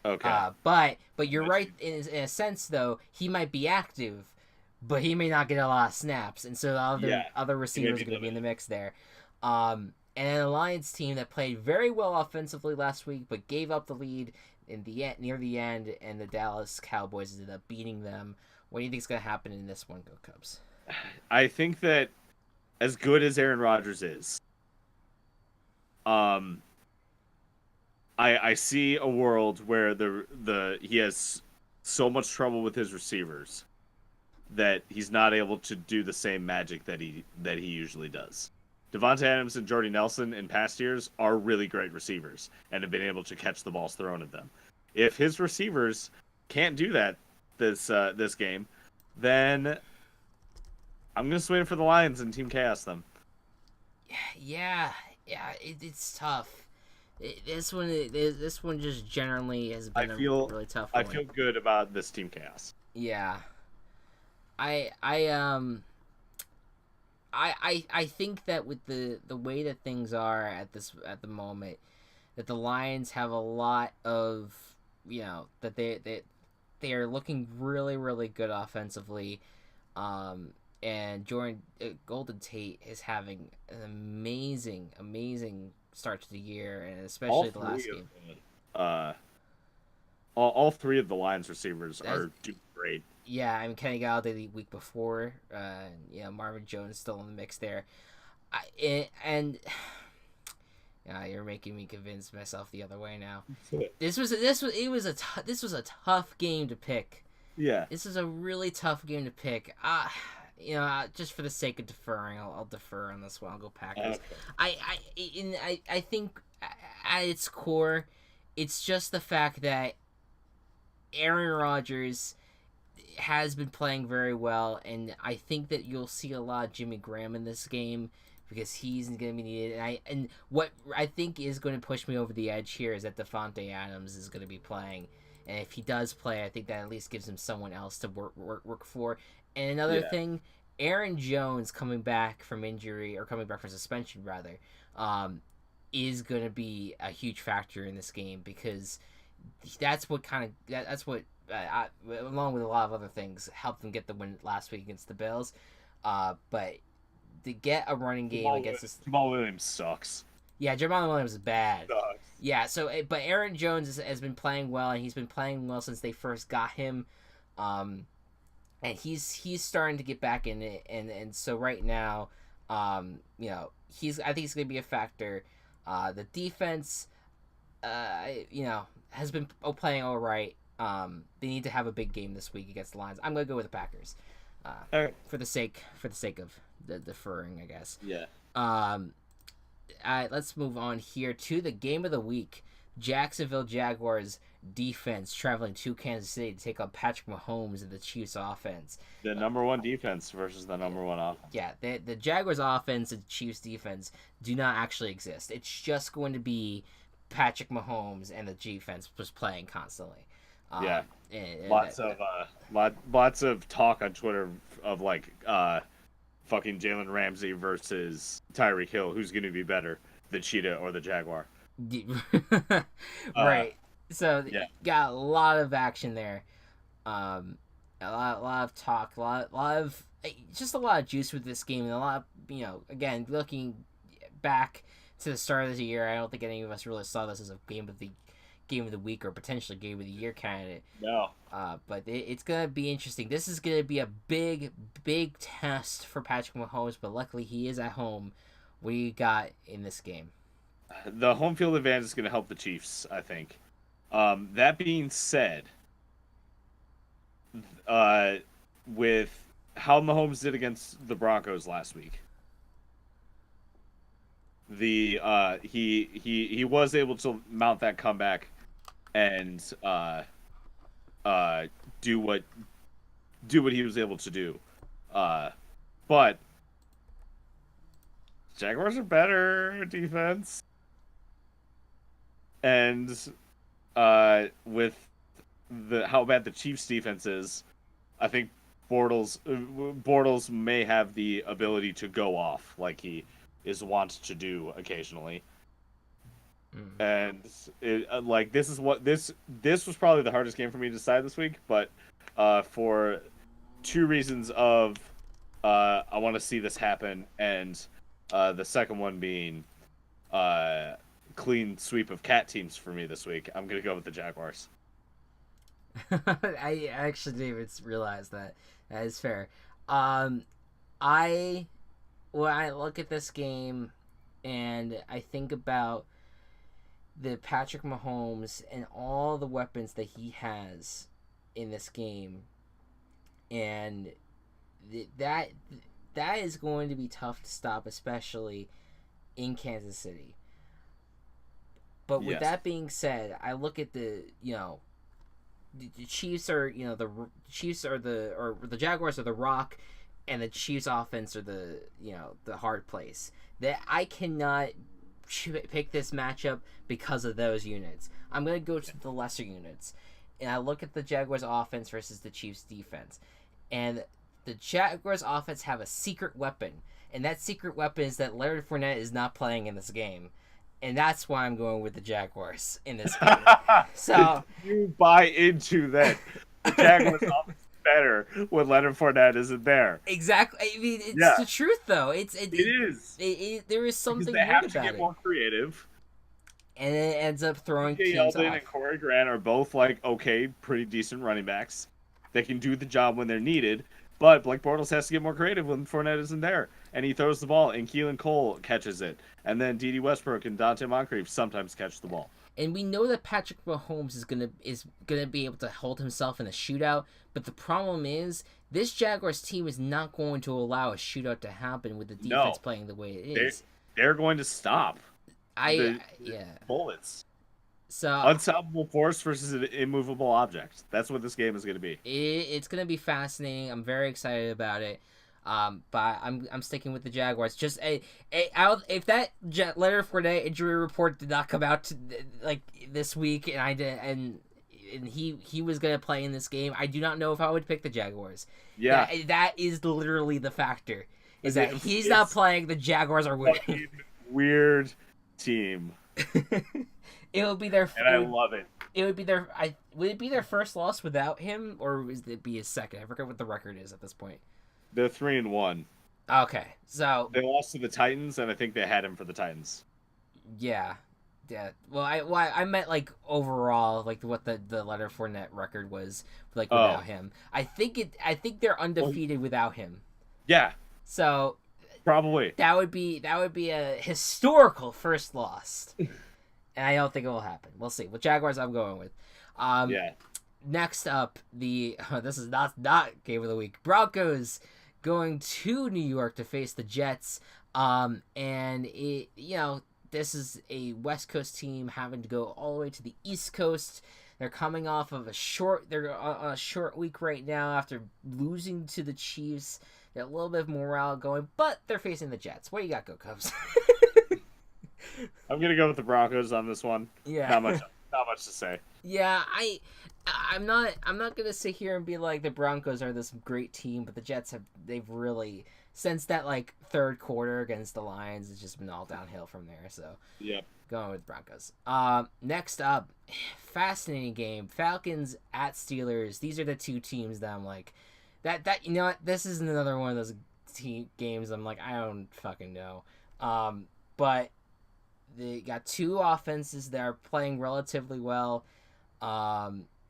Okay.
But you're right in a sense though, he might be active, but he may not get a lot of snaps, and so other receivers are going to be in the mix there. And then a Lions team that played very well offensively last week, but gave up the lead near the end, and the Dallas Cowboys ended up beating them. What do you think is going to happen in this one, Go Cubs?
I think that as good as Aaron Rodgers is, I see a world where he has so much trouble with his receivers that he's not able to do the same magic that he usually does. Devontae Adams and Jordy Nelson in past years are really great receivers and have been able to catch the balls thrown at them. If his receivers can't do that this game, then I'm gonna swing for the Lions and Team Chaos them.
Yeah, it's tough. This one just generally has been a really tough one.
I feel good about this Team Chaos.
Yeah. I think that with the way that things are at the moment, that the Lions have a lot of that they are looking really, really good offensively. And Jordan Golden Tate is having an amazing, amazing start to the year, and
All
especially the last
three of
game.
all three of the Lions receivers
That's,
are doing great.
yeah, I mean Kenny Galladay the week before, Marvin Jones still in the mix there, yeah, you're making me convince myself the other way now. This was a tough game to pick.
Yeah.
This is a really tough game to pick. Just for the sake of deferring, I'll defer on this one. I'll go Packers. Okay. I think at its core, it's just the fact that Aaron Rodgers has been playing very well, and I think that you'll see a lot of Jimmy Graham in this game because he's going to be needed. And what I think is going to push me over the edge here is that Devontae Adams is going to be playing. And if he does play, I think that at least gives him someone else to work for. And another thing, Aaron Jones coming back from injury, or coming back from suspension rather, is going to be a huge factor in this game because that's what along with a lot of other things, helped them get the win last week against the Bills. But to get a running game against this,
Jamal Williams sucks.
Yeah, Jamal Williams is bad.
Sucks.
Yeah, but Aaron Jones has been playing well, and he's been playing well since they first got him, and he's starting to get back in it, and so right now, I think he's going to be a factor. The defense, has been playing all right. They need to have a big game this week against the Lions. I'm going to go with the Packers, for the sake of the deferring, I guess.
Yeah.
Let's move on here to the game of the week. Jacksonville Jaguars defense traveling to Kansas City to take on Patrick Mahomes and the Chiefs offense.
The number one defense versus the number one offense.
Yeah, the Jaguars offense and Chiefs defense do not actually exist. It's just going to be Patrick Mahomes and the defense just playing constantly.
Lots of talk on Twitter of fucking Jalen Ramsey versus Tyreek Hill. Who's going to be better, the Cheetah or the Jaguar?
Right. Got a lot of action there. A lot of talk, a lot of juice with this game, and a lot of, again, looking back to the start of the year, I don't think any of us really saw this as a game of the week or potentially game of the year candidate.
No.
But it's gonna be interesting. This is gonna be a big test for Patrick Mahomes, but luckily he is at home. What do you got in this game?
The home field advantage is going to help the Chiefs, I think. That being said, with how Mahomes did against the Broncos last week, he was able to mount that comeback and do what he was able to do. But Jaguars are better defense. And with how bad the Chiefs defense is, I think Bortles may have the ability to go off like he is wont to do occasionally. And this was probably the hardest game for me to decide this week, but for two reasons of I want to see this happen, and the second one being clean sweep of cat teams for me this week. I'm gonna go with the Jaguars.
I actually didn't even realize that. That is fair. When I look at this game and I think about the Patrick Mahomes and all the weapons that he has in this game, and that is going to be tough to stop, especially in Kansas City. But with that being said, I look at the Chiefs are the Jaguars are the rock, and the Chiefs offense are the hard place. That I cannot pick this matchup because of those units. I'm gonna go to the lesser units, and I look at the Jaguars offense versus the Chiefs defense, and the Jaguars offense have a secret weapon, and that secret weapon is that Leonard Fournette is not playing in this game. And that's why I'm going with the Jaguars in this game. So
you buy into that. The Jaguars' offense is better when Leonard Fournette isn't there.
Exactly. I mean, it's the truth, though.
It is.
There is
Because
something
they
weird
have to
about
get
it,
more creative.
and it ends up throwing
J.
teams
Yeldon
off.
and Corey Grant are both like okay, pretty decent running backs. They can do the job when they're needed, but Blake Bortles has to get more creative when Fournette isn't there, and he throws the ball, and Keelan Cole catches it, and then D.D. Westbrook and Dante Moncrief sometimes catch the ball.
And we know that Patrick Mahomes is gonna be able to hold himself in a shootout, but the problem is this Jaguars team is not going to allow a shootout to happen with the defense playing the way it is.
They're going to stop.
Yeah.
Bullets.
So
unstoppable force versus an immovable object. That's what this game is going to be.
It's going to be fascinating. I'm very excited about it. But I'm sticking with the Jaguars. Just if that Leonard Fournette injury report did not come out this week, and he was gonna play in this game, I do not know if I would pick the Jaguars.
Yeah,
that is literally the factor. Is that he's not playing, the Jaguars are winning.
Weird team.
It would be their.
And I love it.
It would be their. Would it be their first loss without him, or would it be his second? I forget what the record is at this point.
They're 3-1.
Okay, so
they lost to the Titans, and I think they had him for the Titans.
Yeah. Well, I meant like overall, like what the Leonard Fournette record was like without him. I think they're undefeated without him.
Yeah.
So
probably
that would be a historical first loss, and I don't think it will happen. We'll see. With Jaguars, I'm going with.
Yeah.
Next up, this is not game of the week. Broncos going to New York to face the Jets. And this is a West Coast team having to go all the way to the East Coast. They're coming off of they're on a short week right now after losing to the Chiefs. They're a little bit of morale going, but they're facing the Jets. What do you got, Go Cubs?
I'm gonna go with the Broncos on this one.
Yeah.
Not much to say.
Yeah, I'm not gonna sit here and be like the Broncos are this great team, but the Jets they've really, since that third quarter against the Lions, it's just been all downhill from there. So
yep,
going with Broncos. Next up, fascinating game, Falcons at Steelers. These are the two teams that I'm like, that you know what, this is another one of those games I'm like, I don't fucking know. But they got two offenses that are playing relatively well.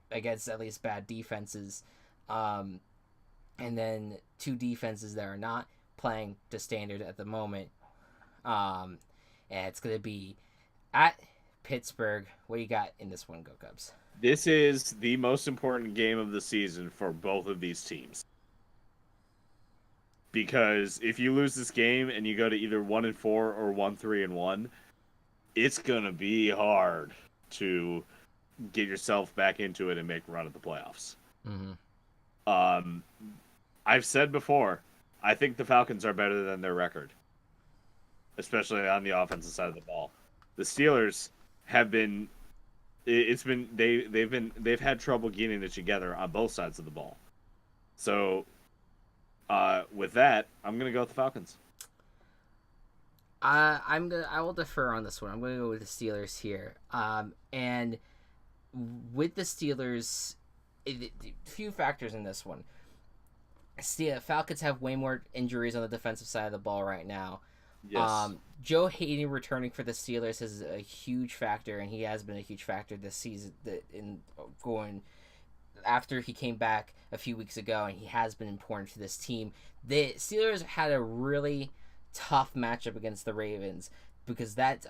Against at least bad defenses, and then two defenses that are not playing to standard at the moment. And it's going to be at Pittsburgh. What do you got in this one, Go Cubs?
This is the most important game of the season for both of these teams. Because if you lose this game and you go to either 1-4 or 1-3-1, it's going to be hard to get yourself back into it and make a run at the playoffs.
Mm-hmm.
I've said before, I think the Falcons are better than their record, especially on the offensive side of the ball. The Steelers have been, they've had trouble getting it together on both sides of the ball. So, with that, I'm gonna go with the Falcons.
I will defer on this one. I'm gonna go with the Steelers here. And with the Steelers, a few factors in this one. Falcons have way more injuries on the defensive side of the ball right now.
Yes.
Joe Hayden returning for the Steelers is a huge factor, and he has been a huge factor this season. Going after he came back a few weeks ago, and he has been important to this team. The Steelers had a really tough matchup against the Ravens because that's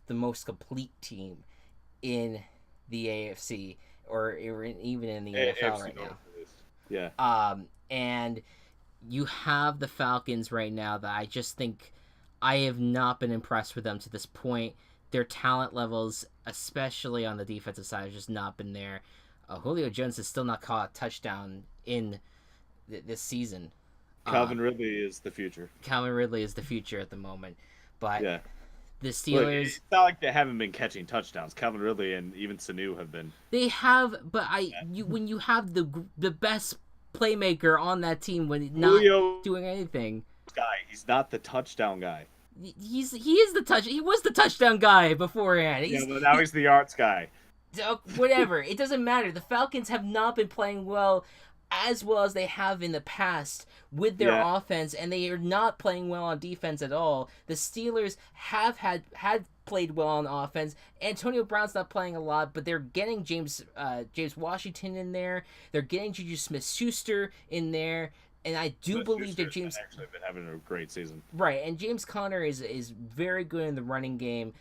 the most complete team in the AFC or even in the NFL right now.
Yeah.
And you have the Falcons right now that I just think I have not been impressed with them to this point. Their talent levels, especially on the defensive side, have just not been there. Julio Jones has still not caught a touchdown in this season.
Calvin Ridley is the future.
Calvin Ridley is the future at the moment. But
yeah.
The Steelers... Look,
it's not like they haven't been catching touchdowns. Calvin Ridley and even Sanu have been...
They have, but when you have the best playmaker on that team when not Julio, doing anything...
He's not the touchdown guy.
He was the touchdown guy beforehand.
But now he's the yards guy.
Whatever. It doesn't matter. The Falcons have not been playing well as they have in the past with their
Yeah,
offense, and they are not playing well on defense at all. The Steelers have had played well on offense. Antonio Brown's not playing a lot, but they're getting James Washington in there. They're getting Juju Smith-Schuster in there. And I do believe that James
actually been having a great season.
right, and James Conner is very good in the running game.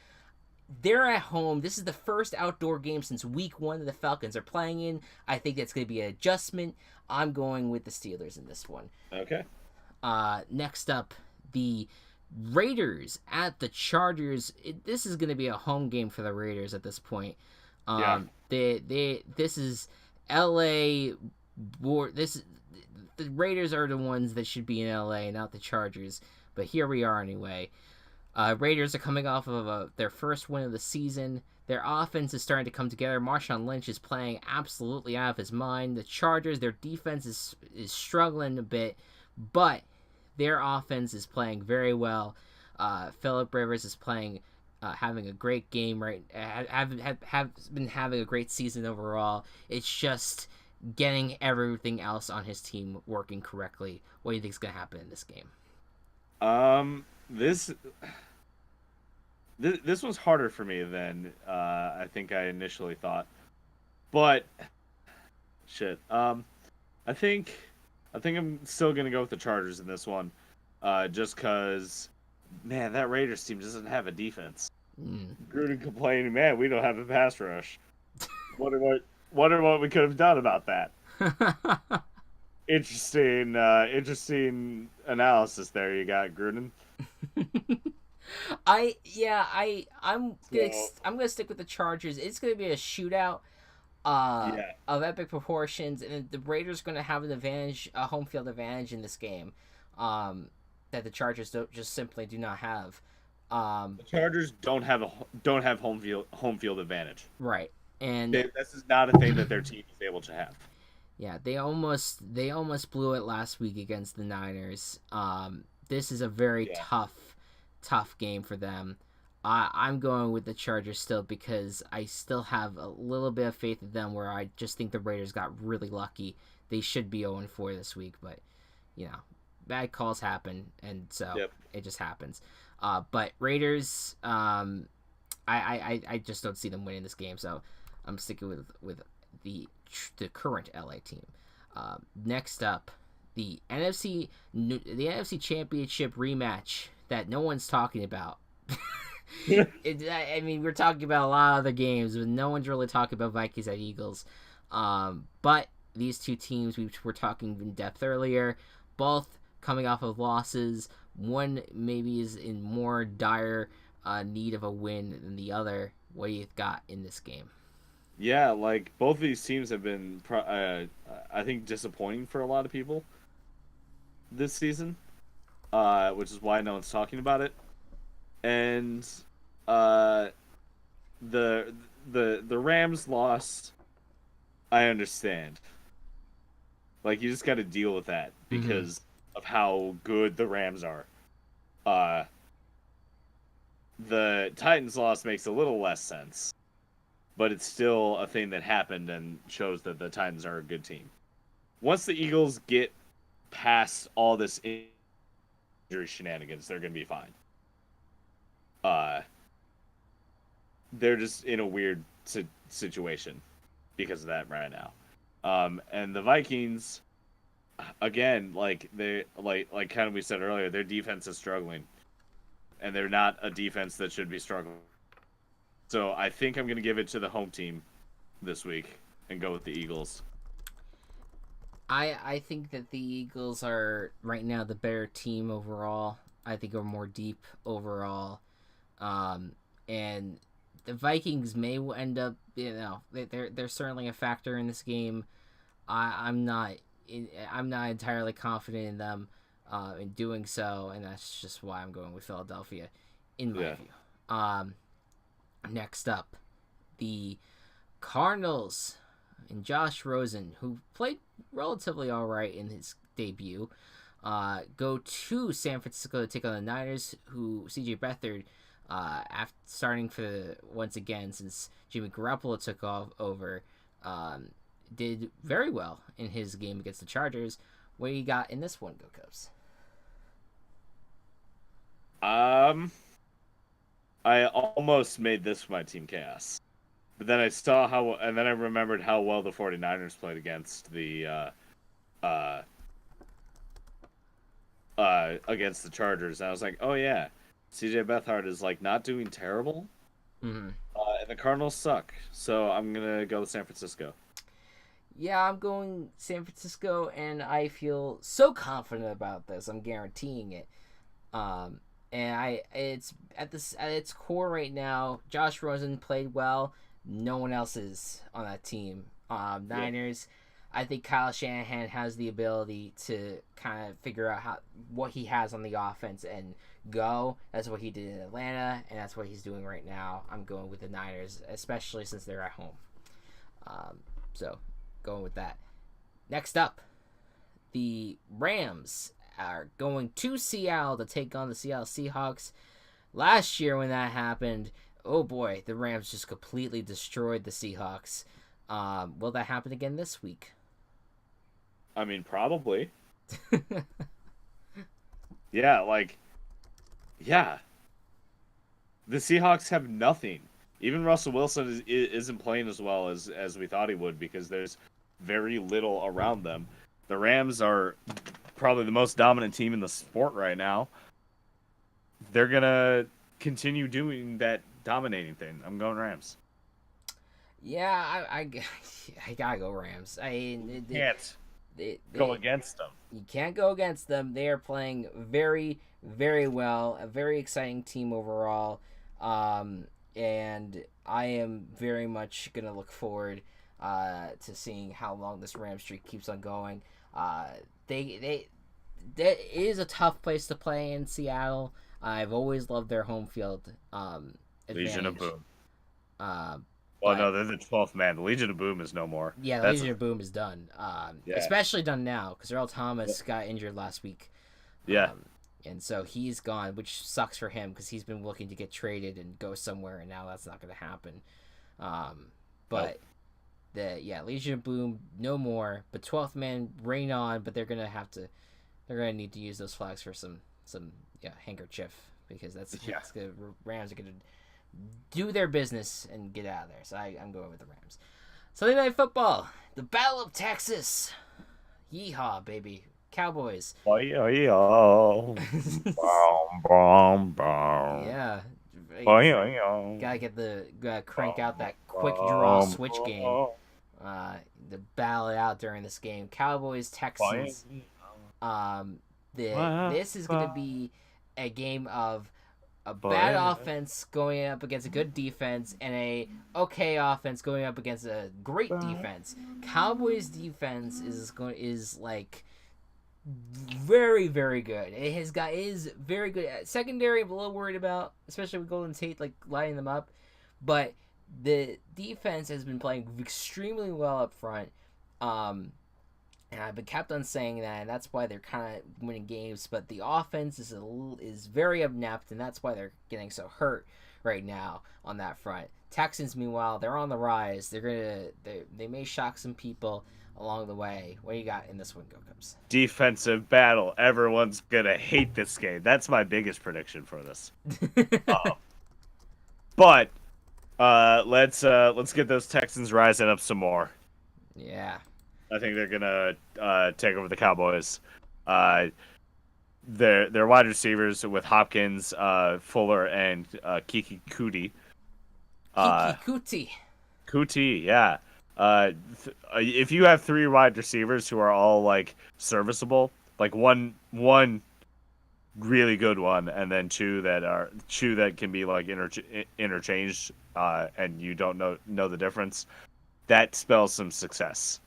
They're at home. This is the first outdoor game since week 1 that the Falcons are playing in. I think that's going to be an adjustment. I'm going with the Steelers in this one.
Okay.
Next up, the Raiders at the Chargers. This is going to be a home game for the Raiders at this point. This is LA. The Raiders are the ones that should be in LA, not the Chargers. But here we are anyway. Raiders are coming off of their first win of the season. Their offense is starting to come together. Marshawn Lynch is playing absolutely out of his mind. The Chargers, their defense is struggling a bit, but their offense is playing very well. Phillip Rivers is playing, having a great game. Right, have been having a great season overall. It's just getting everything else on his team working correctly. What do you think is going to happen in this game?
This was harder for me than I think I initially thought, but shit. I think I'm still gonna go with the Chargers in this one, just cause, man, that Raiders team doesn't have a defense. Gruden complaining, man, we don't have a pass rush. Wonder what we could have done about that. Interesting analysis there you got, Gruden.
I'm gonna stick with the Chargers. It's gonna be a shootout of epic proportions, and the Raiders gonna have an advantage, a home field advantage in this game, that the Chargers simply do not have.
The Chargers don't have home field advantage.
Right, and
this is not a thing that their team is able to have.
Yeah, they almost blew it last week against the Niners. This is a very tough game for them. I'm going with the Chargers still because I still have a little bit of faith in them, where I just think the Raiders got really lucky. They should be 0-4 this week, but bad calls happen, and so it just happens. But Raiders, I just don't see them winning this game, so I'm sticking with the current LA team. Next up, the NFC Championship rematch that no one's talking about. We're talking about a lot of other games, but no one's really talking about Vikings at Eagles. But these two teams we were talking in depth earlier, both coming off of losses. One maybe is in more dire need of a win than the other. What do you got in this game?
Yeah, like both of these teams have been, I think, disappointing for a lot of people this season, which is why no one's talking about it. And the Rams lost. I understand. Like, you just got to deal with that because of how good the Rams are. The Titans loss makes a little less sense, but it's still a thing that happened and shows that the Titans are a good team. Once the Eagles get past all this injury shenanigans, they're going to be fine. They're just in a weird situation because of that right now. And the Vikings, again, like kind of we said earlier, their defense is struggling, and they're not a defense that should be struggling. So I think I'm going to give it to the home team this week and go with the Eagles.
I think that the Eagles are right now the better team overall. I think are more deep overall. And the Vikings may end up, they're certainly a factor in this game. I'm not entirely confident in them in doing so, and that's just why I'm going with Philadelphia in my view. Next up, the Cardinals and Josh Rosen, who played relatively all right in his debut, go to San Francisco to take on the Niners, who C.J. Beathard After starting once again since Jimmy Garoppolo took over, did very well in his game against the Chargers. What you got in this one, Go Cubs?
I almost made this my team chaos. But then I remembered how well the 49ers played against against the Chargers. And I was like, oh yeah, CJ Beathard is like not doing terrible.
Mm-hmm.
And the Cardinals suck. So I'm going to go with San Francisco.
Yeah, I'm going San Francisco, and I feel so confident about this. I'm guaranteeing it. And it's at its core right now. Josh Rosen played well. No one else is on that team. Niners. I think Kyle Shanahan has the ability to kind of figure out what he has on the offense and go. That's what he did in Atlanta, and that's what he's doing right now. I'm going with the Niners, especially since they're at home. So going with that. Next up, the Rams are going to Seattle to take on the Seattle Seahawks. Last year when that happened, oh boy, the Rams just completely destroyed the Seahawks. Will that happen again this week?
I mean, probably. Yeah. The Seahawks have nothing. Even Russell Wilson isn't playing as well as we thought he would because there's very little around them. The Rams are probably the most dominant team in the sport right now. They're going to continue doing that dominating thing. I'm going Rams.
Yeah, I gotta go Rams.
Go against them.
You can't go against them. They are playing very, very well. A very exciting team overall. And I am very much going to look forward to seeing how long this Ram streak keeps on going. It is a tough place to play in Seattle. I've always loved their home field advantage.
Legion of Boom. No, they're the 12th man. The Legion of Boom is no more.
Yeah, the Legion of Boom is done. Especially done now because Earl Thomas got injured last week.
Yeah.
And so he's gone, which sucks for him because he's been looking to get traded and go somewhere, and now that's not going to happen. Legion of Boom, no more. But 12th man, reign on. But they're gonna need to use those flags for some handkerchief because that's good. Rams are gonna do their business and get out of there. So I'm going with the Rams. Sunday Night Football, the Battle of Texas. Yeehaw, baby. Cowboys.
Yeah.
Gotta crank out that quick draw switch game. To battle it out during this game. Cowboys, Texans. This is gonna be a game of a bad offense going up against a good defense and a okay offense going up against a great defense. Cowboys defense is like very, very good. It is very good. Secondary, I'm a little worried about, especially with Golden Tate like lining them up. But the defense has been playing extremely well up front. And I've been kept on saying that, and that's why they're kind of winning games. But the offense is very inept, and that's why they're getting so hurt right now on that front. Texans, meanwhile, they're on the rise. They may shock some people along the way. What do you got in this one, Go Cubs?
Defensive battle. Everyone's gonna hate this game. That's my biggest prediction for this. But let's get those Texans rising up some more.
Yeah.
I think they're gonna take over the Cowboys. Their wide receivers with Hopkins, Fuller, and Kiki Kuti. Kuti, yeah. If you have three wide receivers who are all like serviceable, like one really good one, and then two that can be like interchanged, and you don't know the difference, that spells some success.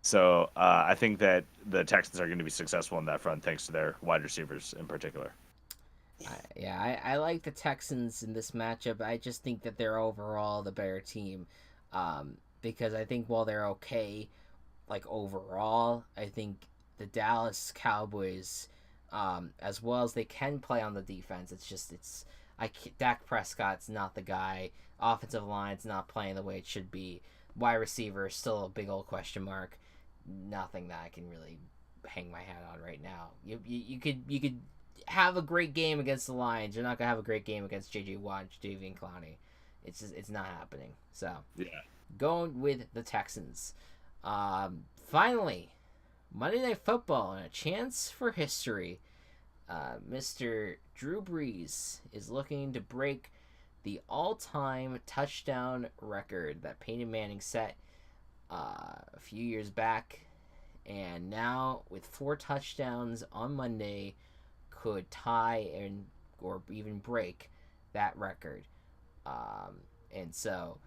So I think that the Texans are going to be successful on that front thanks to their wide receivers in particular.
I like the Texans in this matchup. I just think that they're overall the better team because I think while they're okay, like overall, I think the Dallas Cowboys, as well as they can play on the defense, Dak Prescott's not the guy. Offensive line's not playing the way it should be. Wide receiver is still a big old question mark. Nothing that I can really hang my hat on right now. You could have a great game against the Lions. You're not gonna have a great game against J.J. Watt, Jadeveon Clowney. It's not happening. So
Yeah.
Going with the Texans. Finally, Monday Night Football and a chance for history. Mr. Drew Brees is looking to break the all-time touchdown record that Peyton Manning set a few years back, and now with 4 touchdowns on Monday could tie or even break that record. And so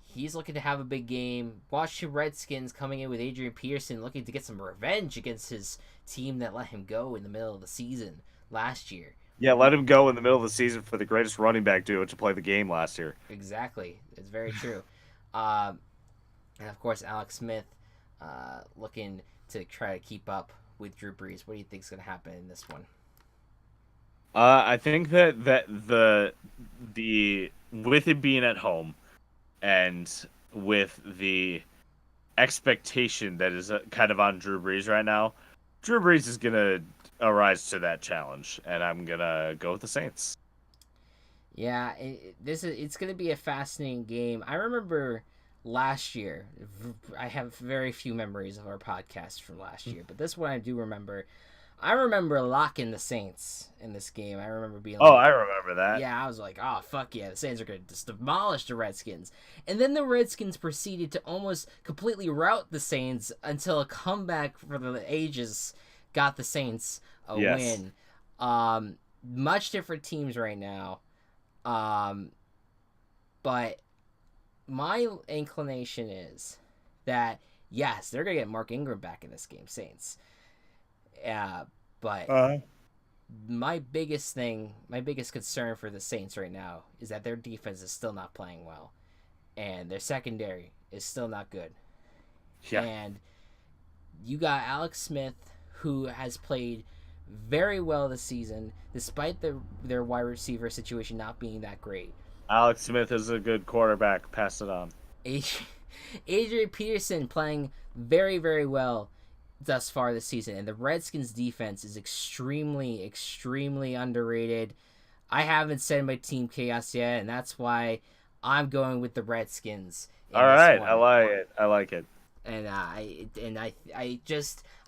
he's looking to have a big game. Washington Redskins coming in with Adrian Peterson looking to get some revenge against his team that let him go in the middle of the season last year.
Yeah, let him go in the middle of the season for the greatest running back duo to play the game last year.
Exactly. It's very true. And of course, Alex Smith looking to try to keep up with Drew Brees. What do you think is going to happen in this one?
I think that the with it being at home, and with the expectation that is kind of on Drew Brees right now, Drew Brees is gonna arise to that challenge, and I'm gonna go with the Saints.
Yeah, it's going to be a fascinating game. I remember last year. I have very few memories of our podcast from last year, but this one I do remember. I remember locking the Saints in this game. I remember being like,
oh, I remember that.
Yeah, I was like, oh, fuck yeah, the Saints are going to just demolish the Redskins. And then the Redskins proceeded to almost completely rout the Saints until a comeback for the ages got the Saints a win. Much different teams right now. But my inclination is that, yes, they're going to get Mark Ingram back in this game, Saints. But my biggest concern for the Saints right now is that their defense is still not playing well, and their secondary is still not good.
Yeah.
And you got Alex Smith, who has played very well this season, despite their wide receiver situation not being that great.
Alex Smith is a good quarterback. Pass it on.
Adrian Peterson playing very, very well thus far this season, and the Redskins defense is extremely, extremely underrated. I haven't said my team chaos yet, and that's why I'm going with the Redskins.
All right, I like it.
And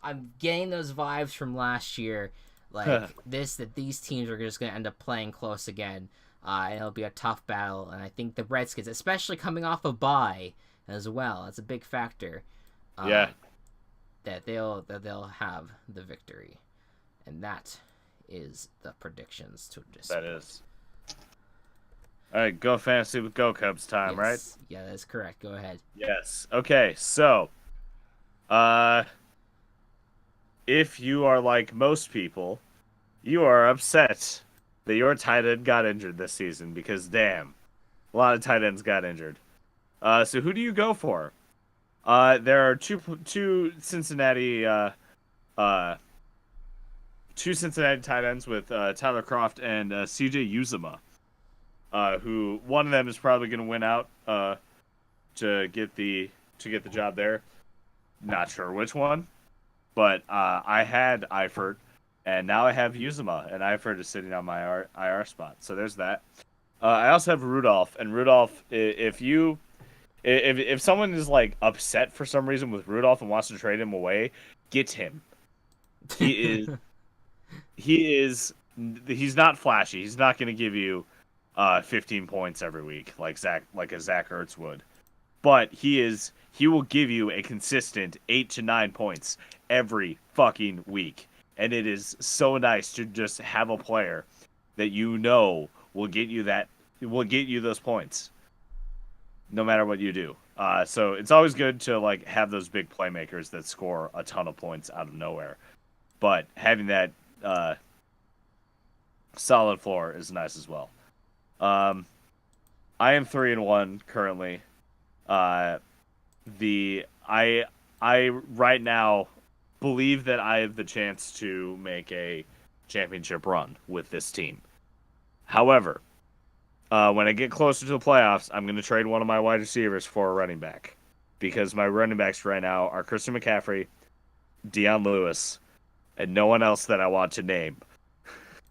I'm getting those vibes from last year, like that these teams are just gonna end up playing close again, and it'll be a tough battle. And I think the Redskins, especially coming off a bye as well, that's a big factor. That they'll have the victory, and that is the predictions to this.
That is. All right, go fantasy with Go Cubs time, right?
Yeah, that's correct. Go ahead.
Yes. Okay, so, if you are like most people, you are upset that your tight end got injured this season because, damn, a lot of tight ends got injured. So who do you go for? There are two Cincinnati tight ends with Tyler Kroft and C.J. Uzomah, who one of them is probably going to win out to get the job there. Not sure which one, but I had Eifert, and now I have Uzomah, and Eifert is sitting on my IR spot. So there's that. I also have Rudolph, and Rudolph, If someone is like upset for some reason with Rudolph and wants to trade him away, get him. He's not flashy. He's not going to give you 15 points every week like a Zach Ertz would. But he will give you a consistent 8 to 9 points every fucking week. And it is so nice to just have a player that you know will get you those points, no matter what you do. So it's always good to like have those big playmakers that score a ton of points out of nowhere. But having that solid floor is nice as well. I am 3-1 currently. I right now believe that I have the chance to make a championship run with this team. However, when I get closer to the playoffs, I'm going to trade one of my wide receivers for a running back. Because my running backs right now are Christian McCaffrey, Deion Lewis, and no one else that I want to name.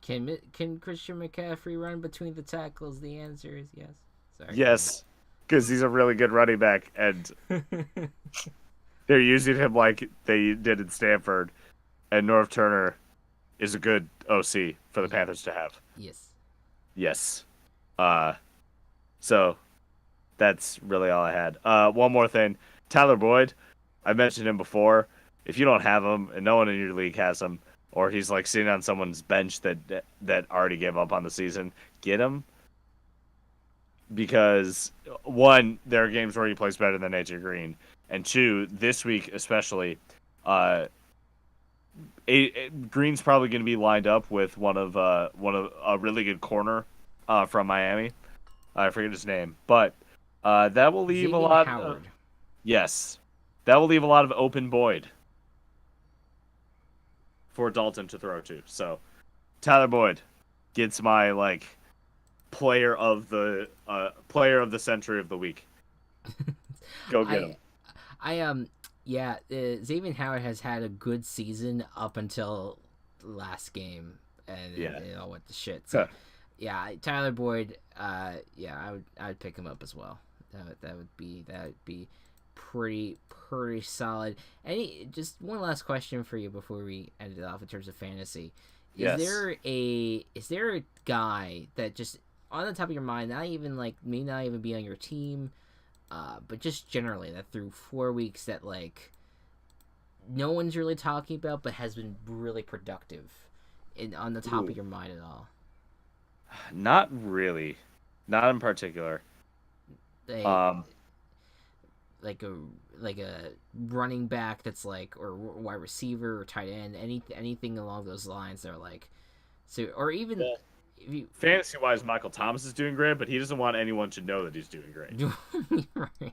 Can Christian McCaffrey run between the tackles? The answer is yes. Sorry.
Yes, because he's a really good running back, and they're using him like they did in Stanford, and Norv Turner is a good OC for the Panthers to have.
Yes.
Yes. So that's really all I had. One more thing. Tyler Boyd, I mentioned him before. If you don't have him and no one in your league has him, or he's like sitting on someone's bench that already gave up on the season, get him. Because one, there are games where he plays better than AJ Green, and two, this week especially, Green's probably going to be lined up with one of a really good corner from Miami. I forget his name, but that will leave
Xavier
a lot.
Howard.
Yes, that will leave a lot of open Boyd for Dalton to throw to. So Tyler Boyd gets my player of the century of the week. Go get him.
Xavier Howard has had a good season up until last game, and it all went to shit. So, Tyler Boyd, I would pick him up as well. That would be pretty solid. Just one last question for you before we end it off in terms of fantasy. Is there a guy that just on the top of your mind, may not even be on your team, but just generally that through 4 weeks that no one's really talking about, but has been really productive, on the top of your mind at all?
Not really, not in particular.
Like a running back that's or wide receiver or tight end, anything along those lines. They're or even.
Yeah. Fantasy wise, Michael Thomas is doing great, but he doesn't want anyone to know that he's doing great.
Right.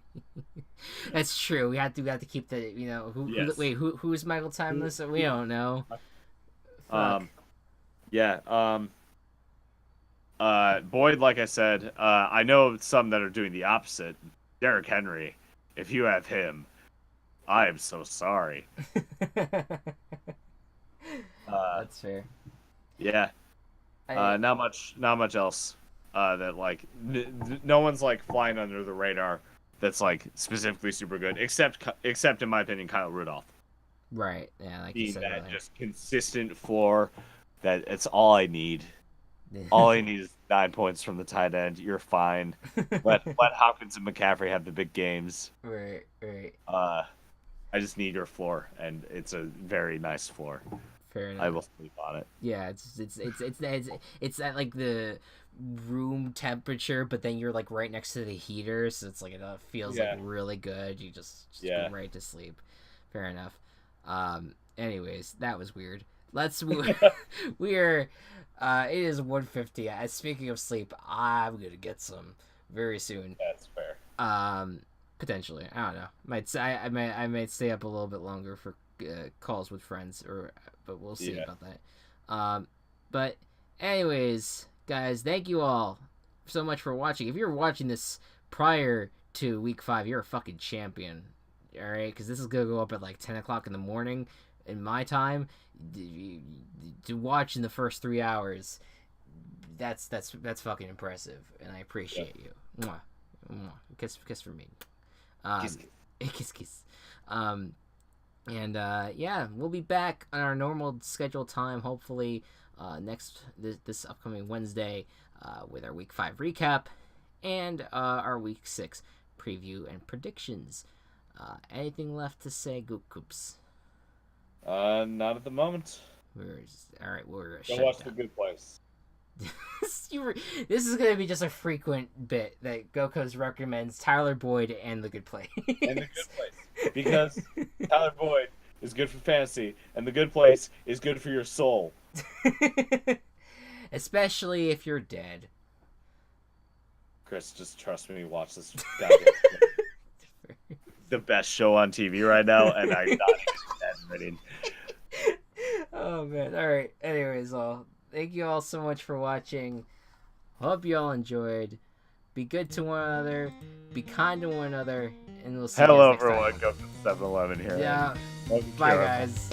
That's true. We have to keep the who is Michael Thomas? We don't know.
Boyd, like I said, I know some that are doing the opposite. Derrick Henry, if you have him, I am so sorry.
That's fair.
Yeah. Not much else. That no one's flying under the radar. That's specifically super good, except in my opinion, Kyle Rudolph.
Right. Yeah.
You said that just consistent floor. It's all I need. All I need is 9 points from the tight end. You're fine. Let Hopkins and McCaffrey have the big games.
Right.
I just need your floor, and it's a very nice floor.
Fair enough.
I will sleep on it.
Yeah, it's at the room temperature, but then you're right next to the heater, so it's it feels really good. You just go right to sleep. Fair enough. Anyways, that was weird. Let's move. It is 1:50. Speaking of sleep, I'm gonna get some very soon.
That's fair.
Potentially, I don't know. I might stay up a little bit longer for calls with friends, but we'll see about that. But anyways, guys, thank you all so much for watching. If you're watching this prior to week 5, you're a fucking champion. All right, because this is gonna go up at 10 o'clock in the morning in my time. To watch in the first 3 hours, that's fucking impressive, and I appreciate you. Mwah. Mwah. Kiss for me. Kiss. We'll be back on our normal scheduled time, hopefully this upcoming Wednesday, with our week 5 recap and our week 6 preview and predictions. Anything left to say, Goop Coops?
Not at the moment.
We're
go watch The Good Place.
This is gonna be just a frequent bit that Goku's recommends Tyler Boyd and The Good Place.
And The Good Place, because Tyler Boyd is good for fantasy, and The Good Place is good for your soul.
Especially if you're dead.
Chris, just trust me. Watch this goddamn the best show on TV right now, and I'm not admitting.
Oh man! All right. Anyways, thank you all so much for watching. Hope you all enjoyed. Be good to one another. Be kind to one another. And we'll see you
Hello,
guys next
everyone.
time.
Go to 7-Eleven here.
Yeah.
Love you,
Bye,
Kira.
guys.